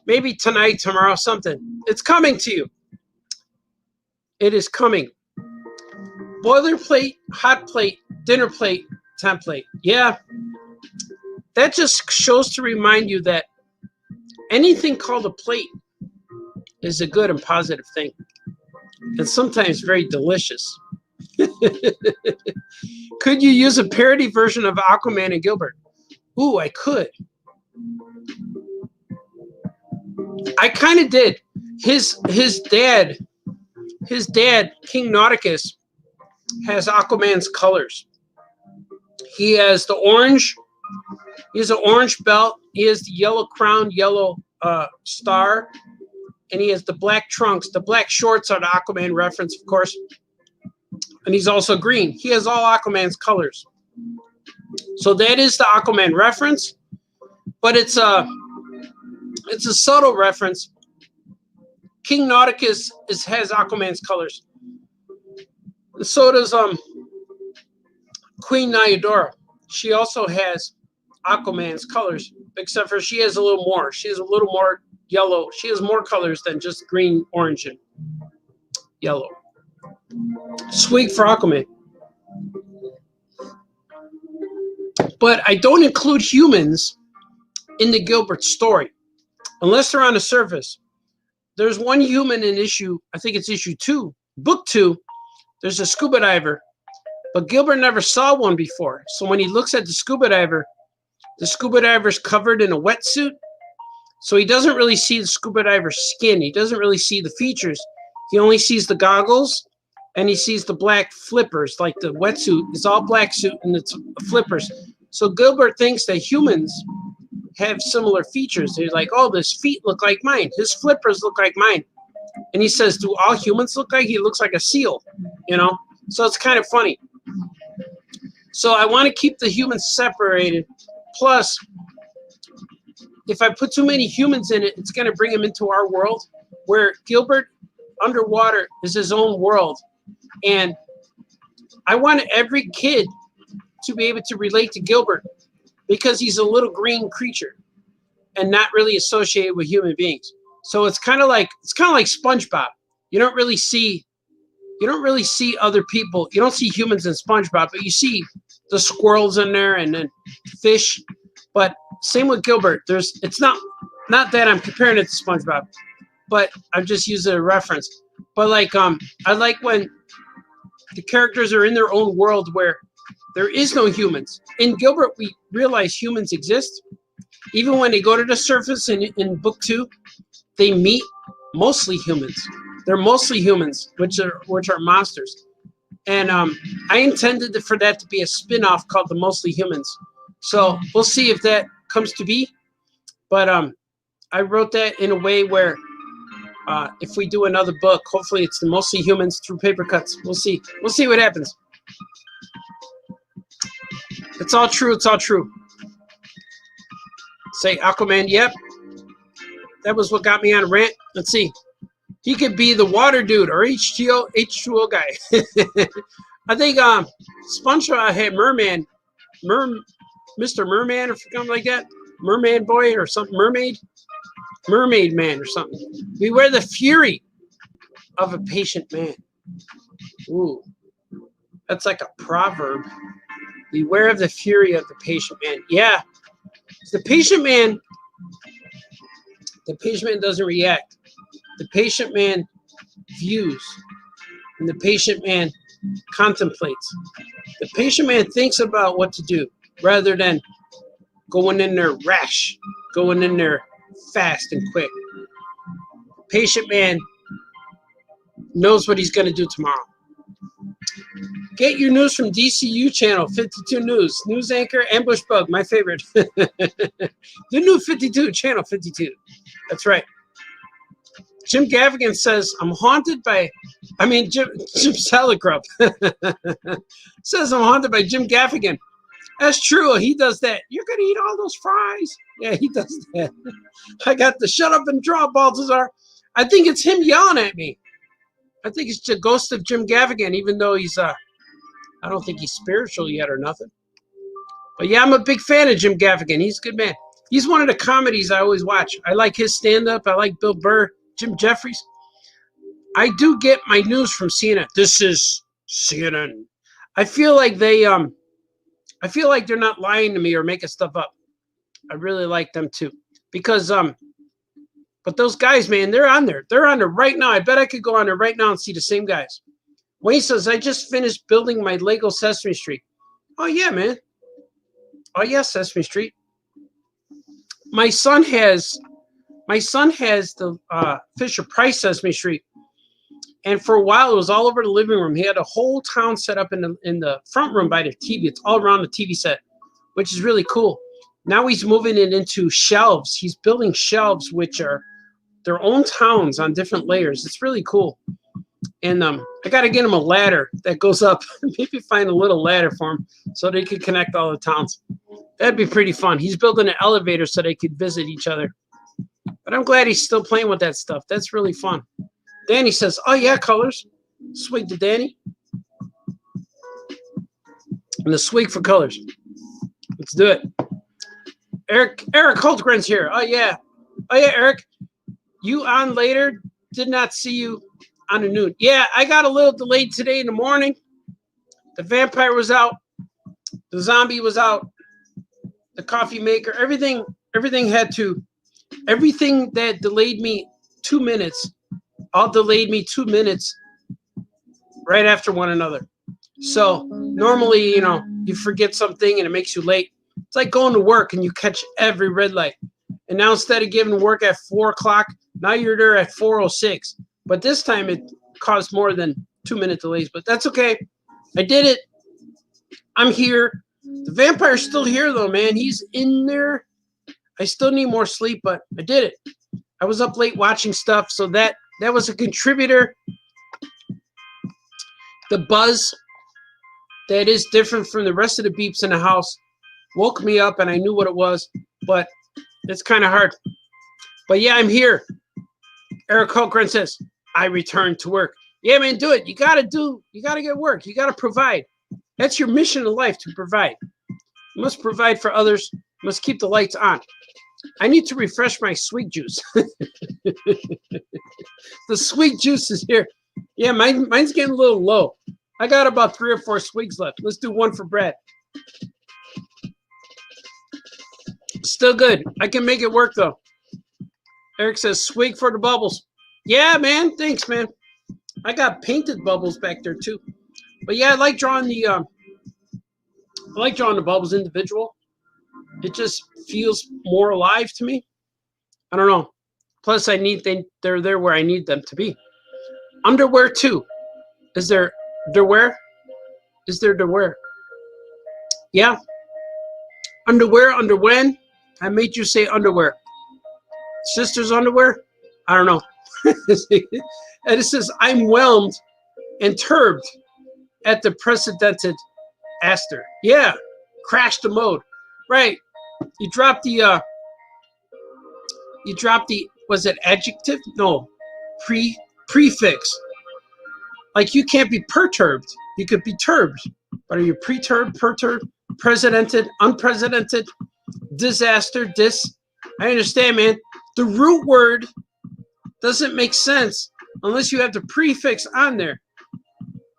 Maybe tonight, tomorrow, something. It's coming to you. It is coming. Boilerplate, hot plate, dinner plate, template. Yeah. That just shows to remind you that anything called a plate is a good and positive thing. And sometimes very delicious. Could you use a parody version of Aquaman and Gilbert? Ooh, I could. I kind of did. His dad, King Nauticus, has Aquaman's colors. He has the orange. He has an orange belt. He has the yellow crown, yellow star, and he has the black trunks. The black shorts are the Aquaman reference, of course. And he's also green. He has all Aquaman's colors. So that is the Aquaman reference, but it's a subtle reference. King Nauticus has Aquaman's colors. And so does Queen Nyadora. She also has Aquaman's colors, except for she has a little more. She has a little more yellow. She has more colors than just green, orange, and yellow. Sweet for Aquaman. But I don't include humans in the Gilbert story, unless they're on the surface. There's one human in issue, I think it's issue 2, book 2. There's a scuba diver, but Gilbert never saw one before. So when he looks at the scuba diver's covered in a wetsuit. So he doesn't really see the scuba diver's skin. He doesn't really see the features. He only sees the goggles, and he sees the black flippers, like the wetsuit. It's all black suit, and it's flippers. So Gilbert thinks that humans have similar features. He's like, oh, his feet look like mine. His flippers look like mine. And he says, do all humans look like? He looks like a seal, you know? So it's kind of funny. So I want to keep the humans separated. Plus, if I put too many humans in it, it's going to bring them into our world, where Gilbert underwater is his own world. And I want every kid to be able to relate to Gilbert because he's a little green creature and not really associated with human beings. So it's kind of like SpongeBob. You don't really see you don't really see other people. You don't see humans in SpongeBob, but you see the squirrels in there and then fish. But same with Gilbert. It's not that I'm comparing it to SpongeBob, but I'm just using a reference. But like I like when the characters are in their own world where there is no humans. In Gilbert, we realize humans exist. Even when they go to the surface in book 2, they meet mostly humans. They're mostly humans, which are monsters. And I intended for that to be a spin-off called The Mostly Humans. So we'll see if that comes to be. But I wrote that in a way where if we do another book, hopefully it's The Mostly Humans through paper cuts. We'll see. We'll see what happens. It's all true. It's all true. Say Aquaman, yep. That was what got me on a rant. Let's see. He could be the water dude or H2O guy. I think SpongeBob had Mr. Merman or something like that. Merman boy or something. Mermaid man or something. Beware the fury of a patient man. Ooh. That's like a proverb. Beware of the fury of the patient man. Yeah. The patient man doesn't react. The patient man views. And the patient man contemplates. The patient man thinks about what to do rather than going in there rash, going in there fast and quick. The patient man knows what he's going to do tomorrow. Get your news from DCU channel, 52 News. News anchor, Ambush Bug, my favorite. The new 52, channel 52. That's right. Jim Gaffigan says, I'm haunted by, Jim Salicrup says I'm haunted by Jim Gaffigan. That's true. He does that. You're going to eat all those fries. Yeah, he does that. I got to shut up and draw, Baltazar. I think it's him yelling at me. I think it's the ghost of Jim Gaffigan, even though he's, I don't think he's spiritual yet or nothing. But yeah, I'm a big fan of Jim Gaffigan. He's a good man. He's one of the comedies I always watch. I like his stand-up. I like Bill Burr, Jim Jeffries. I do get my news from CNN. This is CNN. I feel like they're not lying to me or making stuff up. I really like them too. Because but those guys, man, they're on there. They're on there right now. I bet I could go on there right now and see the same guys. Wayne says, I just finished building my Lego Sesame Street. Oh, yeah, man. Oh, yeah, Sesame Street. My son has the Fisher-Price Sesame Street. And for a while, it was all over the living room. He had a whole town set up in the front room by the TV. It's all around the TV set, which is really cool. Now he's moving it into shelves. He's building shelves, which are their own towns on different layers. It's really cool. And I got to get him a ladder that goes up. Maybe find a little ladder for him so they could connect all the towns. That'd be pretty fun. He's building an elevator so they could visit each other. But I'm glad he's still playing with that stuff. That's really fun. Danny says, oh, yeah, colors. Swig to Danny. And the swig for colors. Let's do it. Eric Holtgren's here. Oh, yeah. Oh, yeah, Eric. You on later? Did not see you on the noon. Yeah, I got a little delayed today in the morning. The vampire was out. The zombie was out. The coffee maker. Everything that delayed me 2 minutes, all delayed me 2 minutes right after one another. So normally, you forget something and it makes you late. It's like going to work and you catch every red light. And now instead of giving work at 4 o'clock, now you're there at 4:06. But this time it caused more than 2 minute delays. But that's okay. I did it. I'm here. The vampire's still here though, man. He's in there. I still need more sleep, but I did it. I was up late watching stuff, so that was a contributor. The buzz that is different from the rest of the beeps in the house woke me up, and I knew what it was, but it's kind of hard. But yeah, I'm here. Eric Holgren says, I returned to work. Yeah, man, do it. You got to get work. You got to provide. That's your mission in life, to provide. You must provide for others. You must keep the lights on. I need to refresh my sweet juice. The sweet juice is here. Yeah, mine's getting a little low. I got about 3 or 4 swigs left. Let's do one for Brad. Still good. I can make it work, though. Eric says, swig for the bubbles. Yeah, man. Thanks, man. I got painted bubbles back there, too. But yeah, I like drawing the bubbles individual. It just feels more alive to me. I don't know. Plus, they're there where I need them to be. Underwear, too. Is there underwear? Is there underwear? Yeah. Underwear, underwhen? I made you say underwear. Sister's underwear? I don't know. And it says, I'm whelmed and turbed at the precedented Aster. Yeah. Crash the mode. Right. You drop the, was it adjective? No. Prefix. Like you can't be perturbed. You could be turbed. But are you perturbed, precedented, unprecedented, disaster, I understand, man. The root word doesn't make sense unless you have the prefix on there.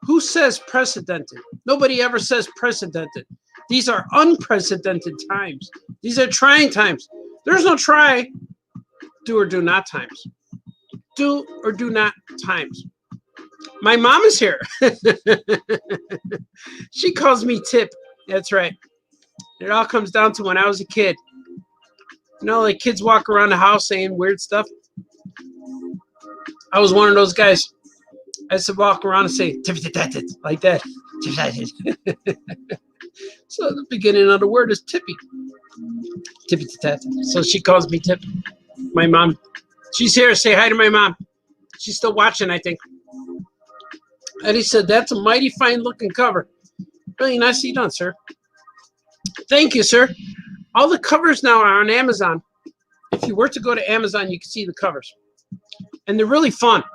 Who says precedented? Nobody ever says precedented. These are unprecedented times. These are trying times. There's no try, do or do not times. Do or do not times. My mom is here. She calls me Tip. That's right. It all comes down to when I was a kid. You know, like kids walk around the house saying weird stuff. I was one of those guys. I used to walk around and say, like that. So the beginning of the word is tippy. Tippy. So she calls me Tip. My mom. She's here. Say hi to my mom. She's still watching, I think. Eddie said, that's a mighty fine looking cover. Really nicely done, sir. Thank you, sir. All the covers now are on Amazon. If you were to go to Amazon, you can see the covers. And they're really fun.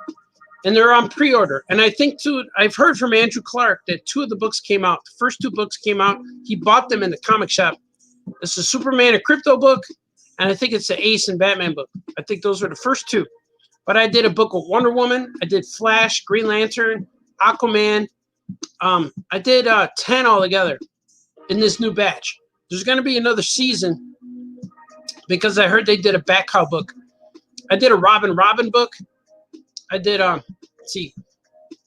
And they're on pre-order. And I think, too, I've heard from Andrew Clark that 2 of the books came out. The first 2 books came out. He bought them in the comic shop. It's a Superman and Crypto book. And I think it's the Ace and Batman book. I think those were the first 2. But I did a book with Wonder Woman. I did Flash, Green Lantern, Aquaman. I did 10 altogether in this new batch. There's going to be another season because I heard they did a Batcow book. I did a Robin book. I did, let's see,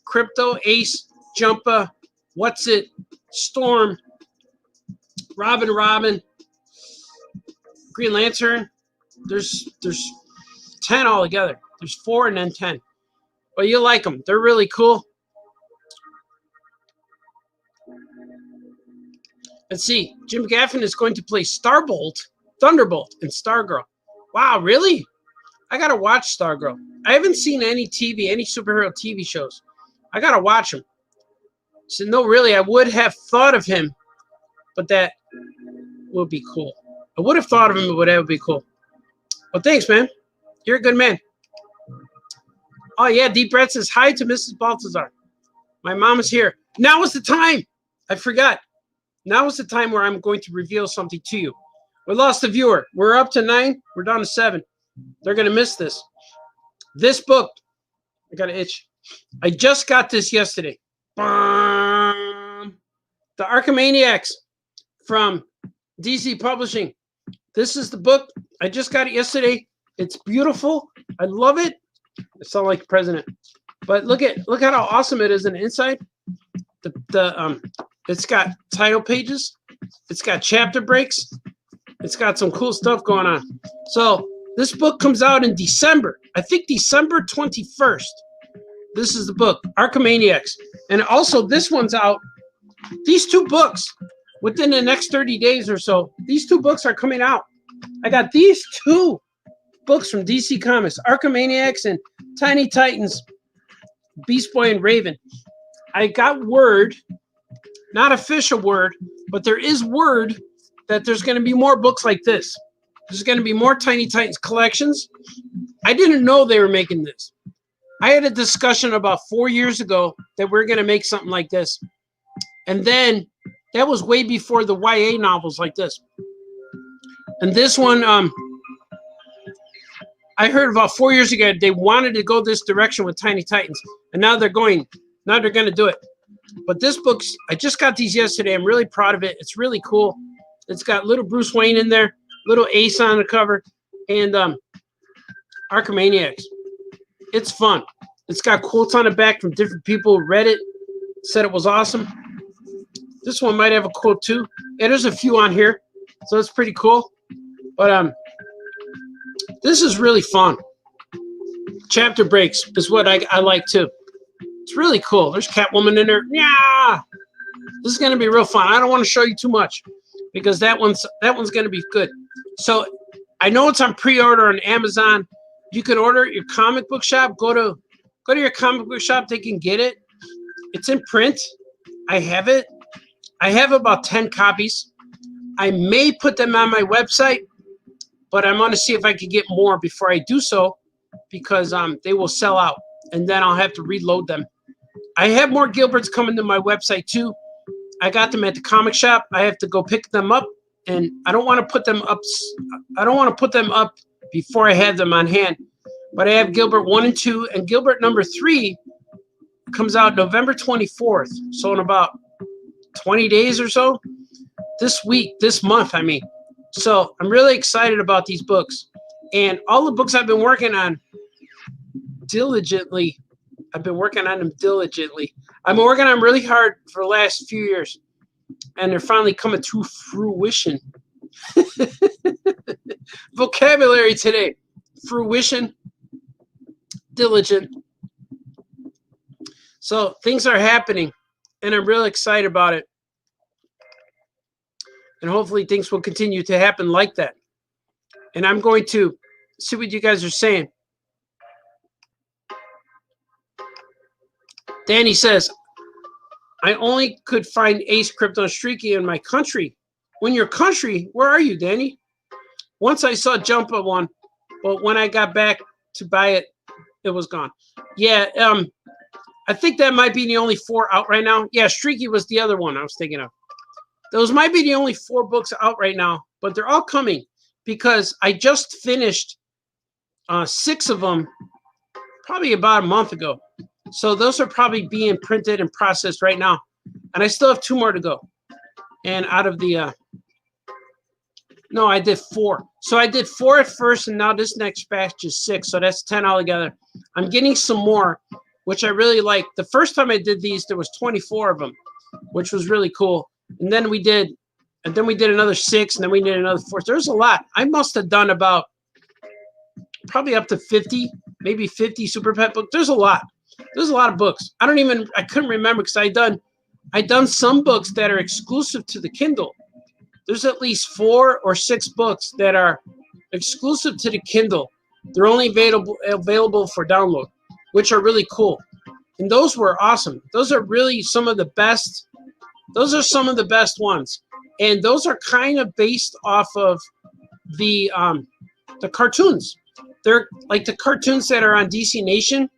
Crypto, Ace, Jumpa, What's It, Storm, Robin, Green Lantern. There's 10 altogether. There's 4 and then 10. But you'll like them. They're really cool. Let's see. Jim Gaffigan is going to play Thunderbolt, and Stargirl. Wow, really? I got to watch Stargirl. I haven't seen any superhero TV shows. I got to watch them. So, no, really, I would have thought of him, but that would be cool. I would have thought of him, but that would be cool. Well, thanks, man. You're a good man. Oh, yeah, Deep Breath says, hi to Mrs. Baltazar. My mom is here. Now is the time. I forgot. Now is the time where I'm going to reveal something to you. We lost a viewer. We're up to 9. We're down to 7. They're going to miss this. This book, I got an itch. I just got this yesterday. The Archimaniacs from DC Publishing. This is the book. I just got it yesterday. It's beautiful. I love it. I sound like the president. But look at how awesome it is on the inside. It's got title pages. It's got chapter breaks. It's got some cool stuff going on. So this book comes out in December. I think December 21st. This is the book, Archimaniacs. And also this one's out. These 2 books, within the next 30 days or so, these 2 books are coming out. I got these 2 books from DC Comics, Archimaniacs and Tiny Titans, Beast Boy and Raven. I got word, not official word, but there is word that there's going to be more books like this. There's going to be more Tiny Titans collections. I didn't know they were making this. I had a discussion about 4 years ago that we're going to make something like this. And then that was way before the YA novels like this. And this one, I heard about 4 years ago they wanted to go this direction with Tiny Titans, and now they're going to do it. But this book's, I just got these yesterday. I'm really proud of it. It's really cool. It's got little Bruce Wayne in there, little Ace on the cover, and Archimaniacs. It's fun. It's got quotes on the back from different people who read it, said it was awesome. This one might have a quote too. Yeah, there's a few on here, so it's pretty cool. But this is really fun. Chapter breaks is what I like too. It's really cool. There's Catwoman in there. Yeah, this is gonna be real fun. I don't want to show you too much because that one's gonna be good. So I know it's on pre-order on Amazon. You can order it at your comic book shop. Go to your comic book shop. They can get it. It's in print. I have it. I have about 10 copies. I may put them on my website, but I'm going to see if I can get more before I do so, because they will sell out, and then I'll have to reload them. I have more Gilberts coming to my website too. I got them at the comic shop. I have to go pick them up, and I don't want to put them up. I don't want to put them up before I have them on hand. But I have Gilbert 1 and 2, and Gilbert number 3 comes out November 24th. So in about 20 days or so. This month, I mean. So I'm really excited about these books. And all the books I've been working on diligently, I've been working on them diligently. I've been working on them really hard for the last few years. And they're finally coming to fruition. Vocabulary today. Fruition. Diligent. So things are happening. And I'm really excited about it. And hopefully things will continue to happen like that. And I'm going to see what you guys are saying. Danny says, I only could find Ace Krypton Streaky in my country. When your country, where are you, Danny? Once I saw Jump Up one, but when I got back to buy it, it was gone. Yeah, I think that might be the only 4 out right now. Yeah, Streaky was the other one I was thinking of. Those might be the only 4 books out right now, but they're all coming because I just finished 6 of them probably about a month ago. So those are probably being printed and processed right now. And I still have 2 more to go. And out of the, no, I did 4. So I did 4 at first, and now this next batch is 6. So that's 10 altogether. I'm getting some more, which I really like. The first time I did these, there was 24 of them, which was really cool. And then we did another 6, and then we did another 4. There's a lot. I must have done about probably up to 50, maybe 50 Super Pet books. There's a lot. There's a lot of books. I couldn't remember because I done some books that are exclusive to the Kindle. There's at least 4 or 6 books that are exclusive to the Kindle. They're only available for download, which are really cool. And those were awesome. Those are really some of the best. Those are some of the best ones. And those are kind of based off of the cartoons. They're like the cartoons that are on DC Nation,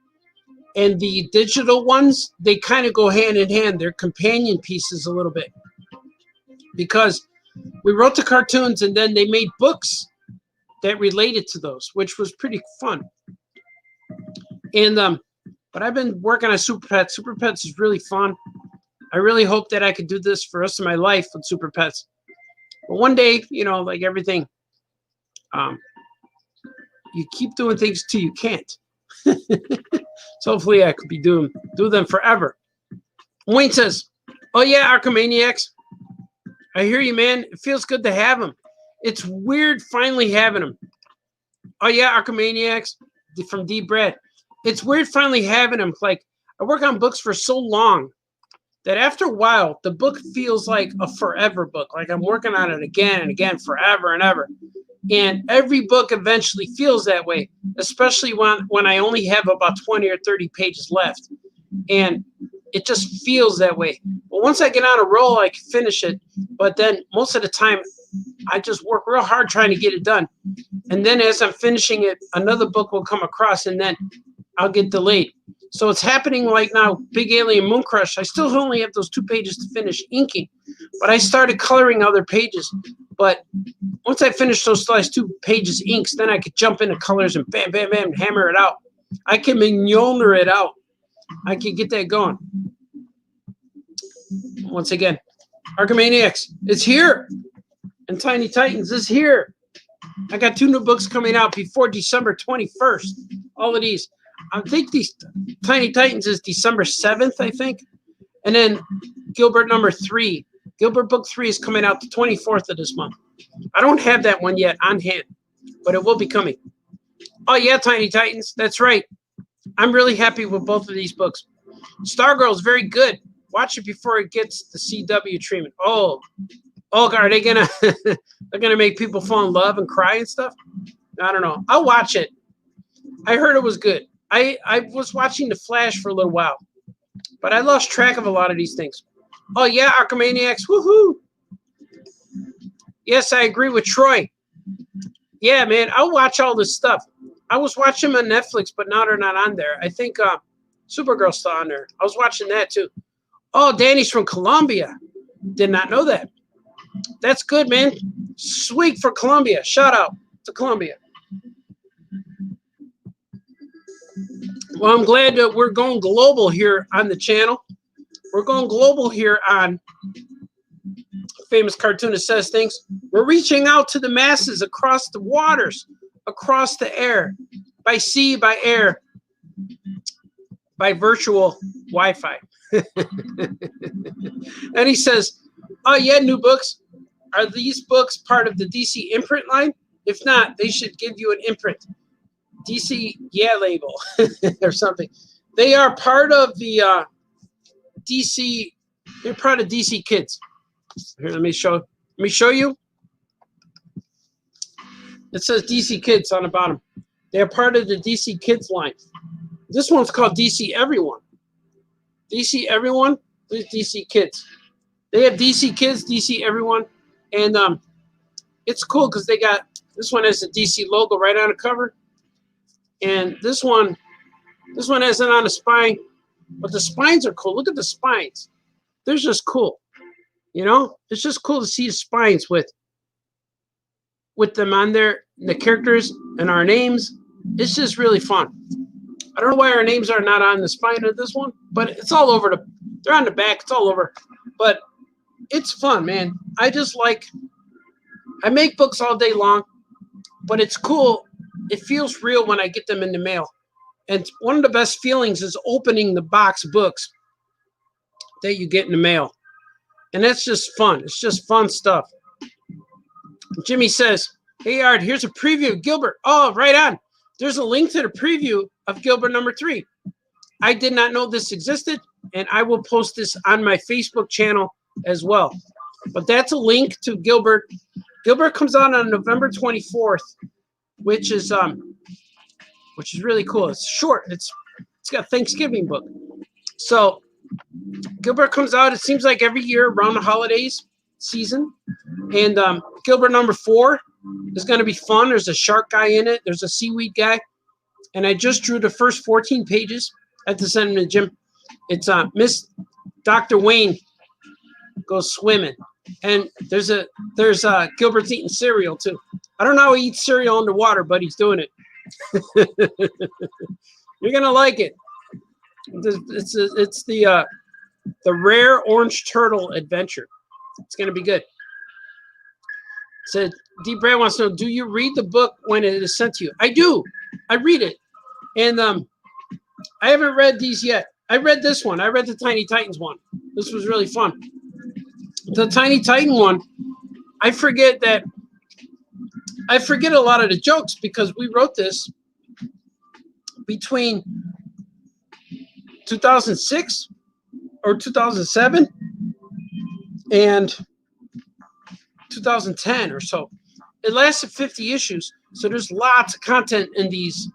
and the digital ones, they kind of go hand in hand. They're companion pieces a little bit. Because we wrote the cartoons and then they made books that related to those, which was pretty fun. And but I've been working on Super Pets. Super Pets is really fun. I really hope that I could do this for the rest of my life with Super Pets. But one day, you know, like everything, you keep doing things till you can't. So hopefully I could be do them forever. Wayne says, oh yeah, Archimaniacs. I hear you, man. It feels good to have them. It's weird finally having them. Oh yeah, Archimaniacs from D Bread. It's weird finally having them. Like, I work on books for so long that after a while, the book feels like a forever book. Like I'm working on it again and again, forever and ever. And every book eventually feels that way, especially when I only have about 20 or 30 pages left. And it just feels that way. But once I get on a roll, I can finish it. But then most of the time, I just work real hard trying to get it done. And then as I'm finishing it, another book will come across, and then I'll get delayed. So it's happening right now. Big Alien Moon Crush. I still only have those 2 pages to finish inking, but I started coloring other pages. But once I finish those last 2 pages inks, then I could jump into colors and bam, bam, bam, hammer it out. I can mignoner it out. I can get that going. Once again, Archimaniacs, it's here. And Tiny Titans is here. I got 2 new books coming out before December 21st. All of these. I think these Tiny Titans is December 7th, I think. And then Gilbert number 3. Gilbert book 3 is coming out the 24th of this month. I don't have that one yet on hand, but it will be coming. Oh, yeah, Tiny Titans. That's right. I'm really happy with both of these books. Stargirl is very good. Watch it before it gets the CW treatment. Oh, are they gonna they're gonna make people fall in love and cry and stuff? I don't know. I'll watch it. I heard it was good. I was watching The Flash for a little while, but I lost track of a lot of these things. Oh yeah, Archimaniacs, woohoo! Yes, I agree with Troy. Yeah, man, I'll watch all this stuff. I was watching them on Netflix, but now they're not on there. I think Supergirl's still on there. I was watching that too. Oh, Danny's from Colombia. Did not know that. That's good, man. Sweet for Colombia. Shout out to Colombia. Well, I'm glad that we're going global here on the channel. We're going global here on Famous Cartoonist Says Things. We're reaching out to the masses across the waters, across the air, by sea, by air, by virtual Wi-Fi. And he says, oh yeah, new books. Are these books part of the DC imprint line? If not, they should give you an imprint. DC, yeah, label or something. They are part of the DC. They're part of DC Kids. Here, let me show you. It says DC Kids on the bottom. They are part of the DC Kids line. This one's called DC Everyone. DC Everyone is DC Kids. They have DC Kids, DC Everyone, and it's cool because they got this one has the DC logo right on the cover, and this one has it on the spine, but the spines are cool. Look at the spines; they're just cool. You know, it's just cool to see the spines with them on there, the characters and our names. It's just really fun. I don't know why our names are not on the spine of this one, but it's all over they're on the back. It's all over, but it's fun, man. I make books all day long, but it's cool. It feels real when I get them in the mail. And one of the best feelings is opening the box books that you get in the mail. And that's just fun. It's just fun stuff. Jimmy says, hey, Art, here's a preview of Gilbert. Oh, right on. There's a link to the preview of Gilbert number 3. I did not know this existed, and I will post this on my Facebook channel as well. But that's a link to Gilbert. Gilbert comes out on November 24th, which is really cool. It's short. It's got a Thanksgiving book. So Gilbert comes out, it seems like every year around the holidays season. And Gilbert number 4 is going to be fun. There's a shark guy in it. There's a seaweed guy. And I just drew the first 14 pages at the center of the gym. It's Miss Dr. Wayne goes swimming. And there's Gilbert's eating cereal too. I don't know how he eats cereal underwater, but he's doing it. You're going to like it. It's the Rare Orange Turtle Adventure. It's going to be good. So D. Brad wants to know, do you read the book when it is sent to you? I do. I read it. And I haven't read these yet. I read this one. I read the Tiny Titans one. This was really fun. The Tiny Titan one, I forget a lot of the jokes because we wrote this between 2006 or 2007 and 2010 or so. It lasted 50 issues, so there's lots of content in these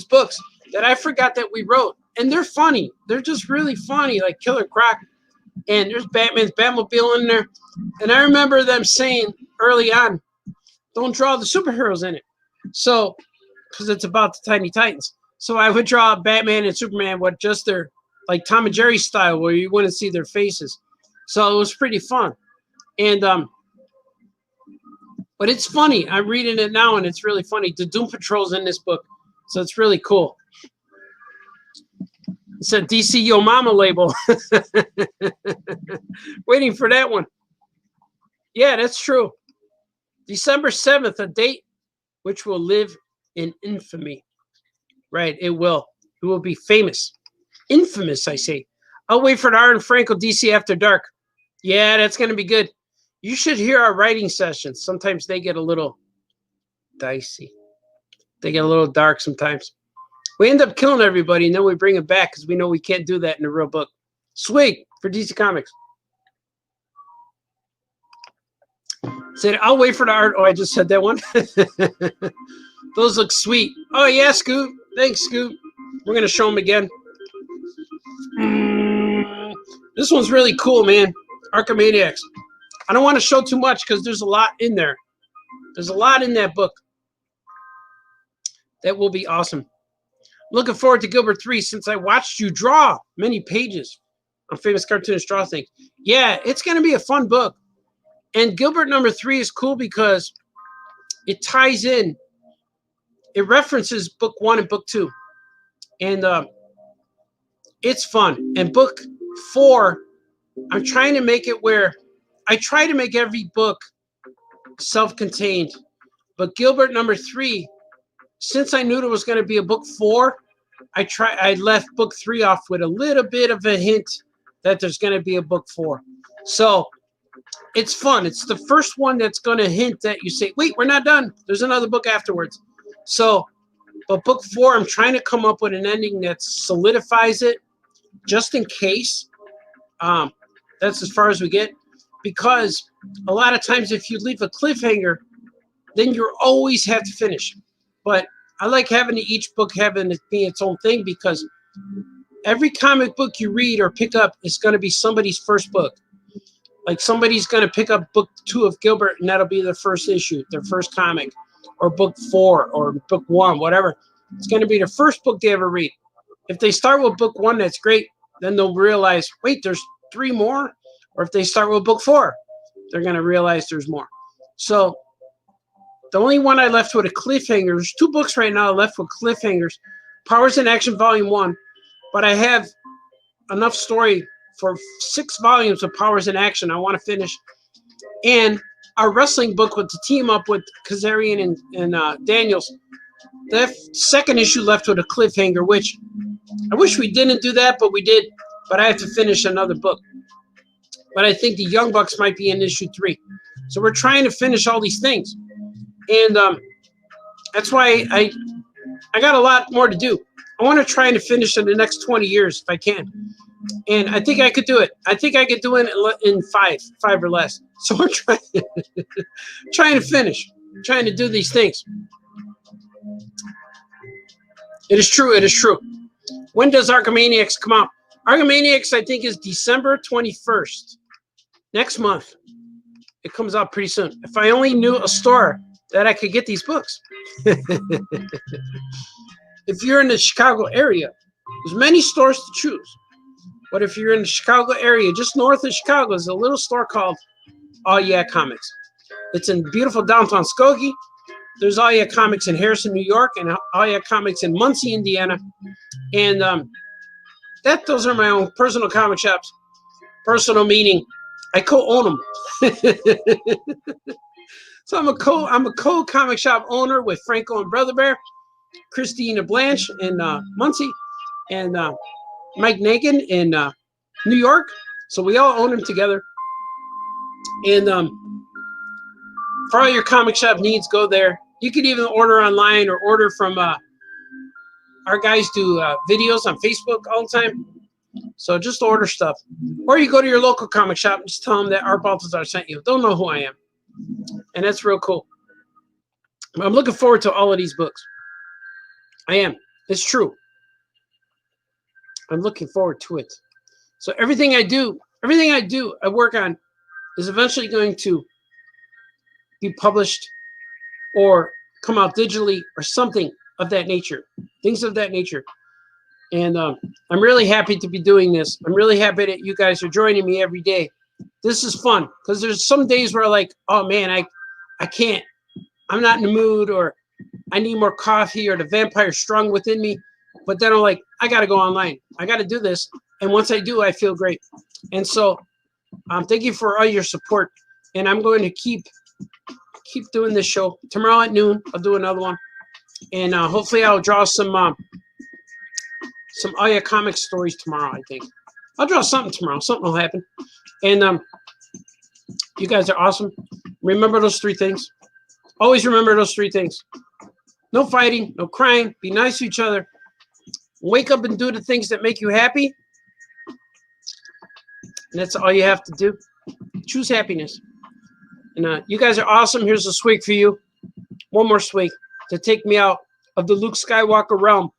books that I forgot that we wrote, and they're funny. They're just really funny, like Killer Croc, and there's Batman's Batmobile in there. And I remember them saying early on, "Don't draw the superheroes in it," so because it's about the Tiny Titans. So I would draw Batman and Superman with just their, like Tom and Jerry style, where you wouldn't see their faces. So it was pretty fun. And but it's funny. I'm reading it now, and it's really funny. The Doom Patrol's in this book, so it's really cool. It's a DC Yo Mama label. Waiting for that one. Yeah, that's true. December 7th, a date which will live in infamy. Right, it will. It will be famous. Infamous, I say. I'll wait for the Art and Franco DC After Dark. Yeah, that's going to be good. You should hear our writing sessions. Sometimes they get a little dicey. They get a little dark sometimes. We end up killing everybody, and then we bring it back because we know we can't do that in a real book. Sweet for DC Comics. Said, I'll wait for the art. Oh, I just said that one. Those look sweet. Oh, yeah, Scoop. Thanks, Scoop. We're going to show them again. This one's really cool, man. Archimaniacs. I don't want to show too much because there's a lot in there. There's a lot in that book. That will be awesome. Looking forward to Gilbert 3 since I watched you draw many pages on Famous Cartoonist Draw Things. Yeah, it's going to be a fun book. And Gilbert number 3 is cool because it ties in. It references book 1 and book 2. And it's fun. And book 4, I'm trying to make it where I try to make every book self-contained. But Gilbert number 3, since I knew there was going to be a book 4, I left book 3 off with a little bit of a hint that there's going to be a book 4. So it's fun. It's the first one that's going to hint that you say, wait, we're not done. There's another book afterwards. So, but book 4, I'm trying to come up with an ending that solidifies it just in case. That's as far as we get. Because a lot of times if you leave a cliffhanger, then you always have to finish. But I like having each book having it be its own thing because every comic book you read or pick up is going to be somebody's first book. Like somebody's going to pick up book 2 of Gilbert and that'll be their first issue, their first comic, or book 4 or book 1, whatever. It's going to be their first book they ever read. If they start with book 1, that's great. Then they'll realize, wait, there's 3 more. Or if they start with book 4, they're going to realize there's more. So the only one I left with a cliffhanger, there's 2 books right now left with cliffhangers. Powers in Action Volume 1. But I have enough story for 6 volumes of Powers in Action I want to finish. And our wrestling book with the team up with Kazarian and Daniels. That second issue left with a cliffhanger, which I wish we didn't do that, but we did. But I have to finish another book. But I think the Young Bucks might be in issue 3. So we're trying to finish all these things. And that's why I got a lot more to do. I want to try to finish in the next 20 years if I can. And I think I could do it. I think I could do it in 5 or less. So I'm trying to finish, trying to do these things. It is true. It is true. When does Archimaniacs come out? Archimaniacs, I think, is December 21st. Next month. It comes out pretty soon. If I only knew a store that I could get these books. If you're in the Chicago area, there's many stores to choose. But if you're in the Chicago area, just north of Chicago, there's a little store called All Yeah Comics. It's in beautiful downtown Skokie. There's All Yeah Comics in Harrison, New York, and All Yeah Comics in Muncie, Indiana. And those are my own personal comic shops. Personal meaning I co-own them. So I'm a co-comic shop owner with Franco and Brother Bear, Christina Blanche in Muncie, and Mike Nagin in New York. So we all own them together. And for all your comic shop needs, go there. You can even order online or order from our guys do videos on Facebook all the time. So just order stuff. Or you go to your local comic shop and just tell them that our BALTAZAR sent you. They'll know who I am. And that's real cool. I'm looking forward to all of these books. I am. It's true. I'm looking forward to it. So everything I work on is eventually going to be published or come out digitally or something of that nature. Things of that nature. And I'm really happy to be doing this. I'm really happy that you guys are joining me every day. This is fun because there's some days where like, oh man, I can't. I'm not in the mood, or I need more coffee, or the vampire strong within me. But then I'm like, I got to go online. I got to do this. And once I do, I feel great. And so thank you for all your support. And I'm going to keep doing this show. Tomorrow at noon, I'll do another one. And hopefully I'll draw some Aya comic stories tomorrow, I think. I'll draw something tomorrow. Something will happen. And you guys are awesome. Remember those 3 things. Always remember those 3 things. No fighting, no crying. Be nice to each other. Wake up and do the things that make you happy. And that's all you have to do. Choose happiness. And you guys are awesome. Here's a swig for you. One more swig to take me out of the Luke Skywalker realm.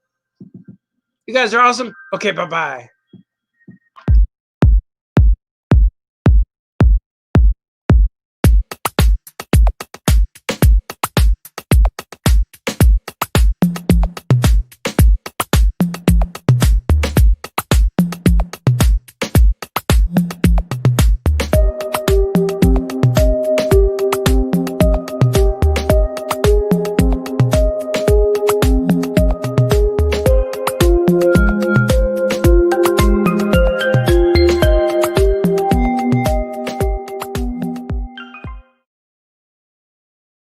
You guys are awesome. Okay, bye-bye.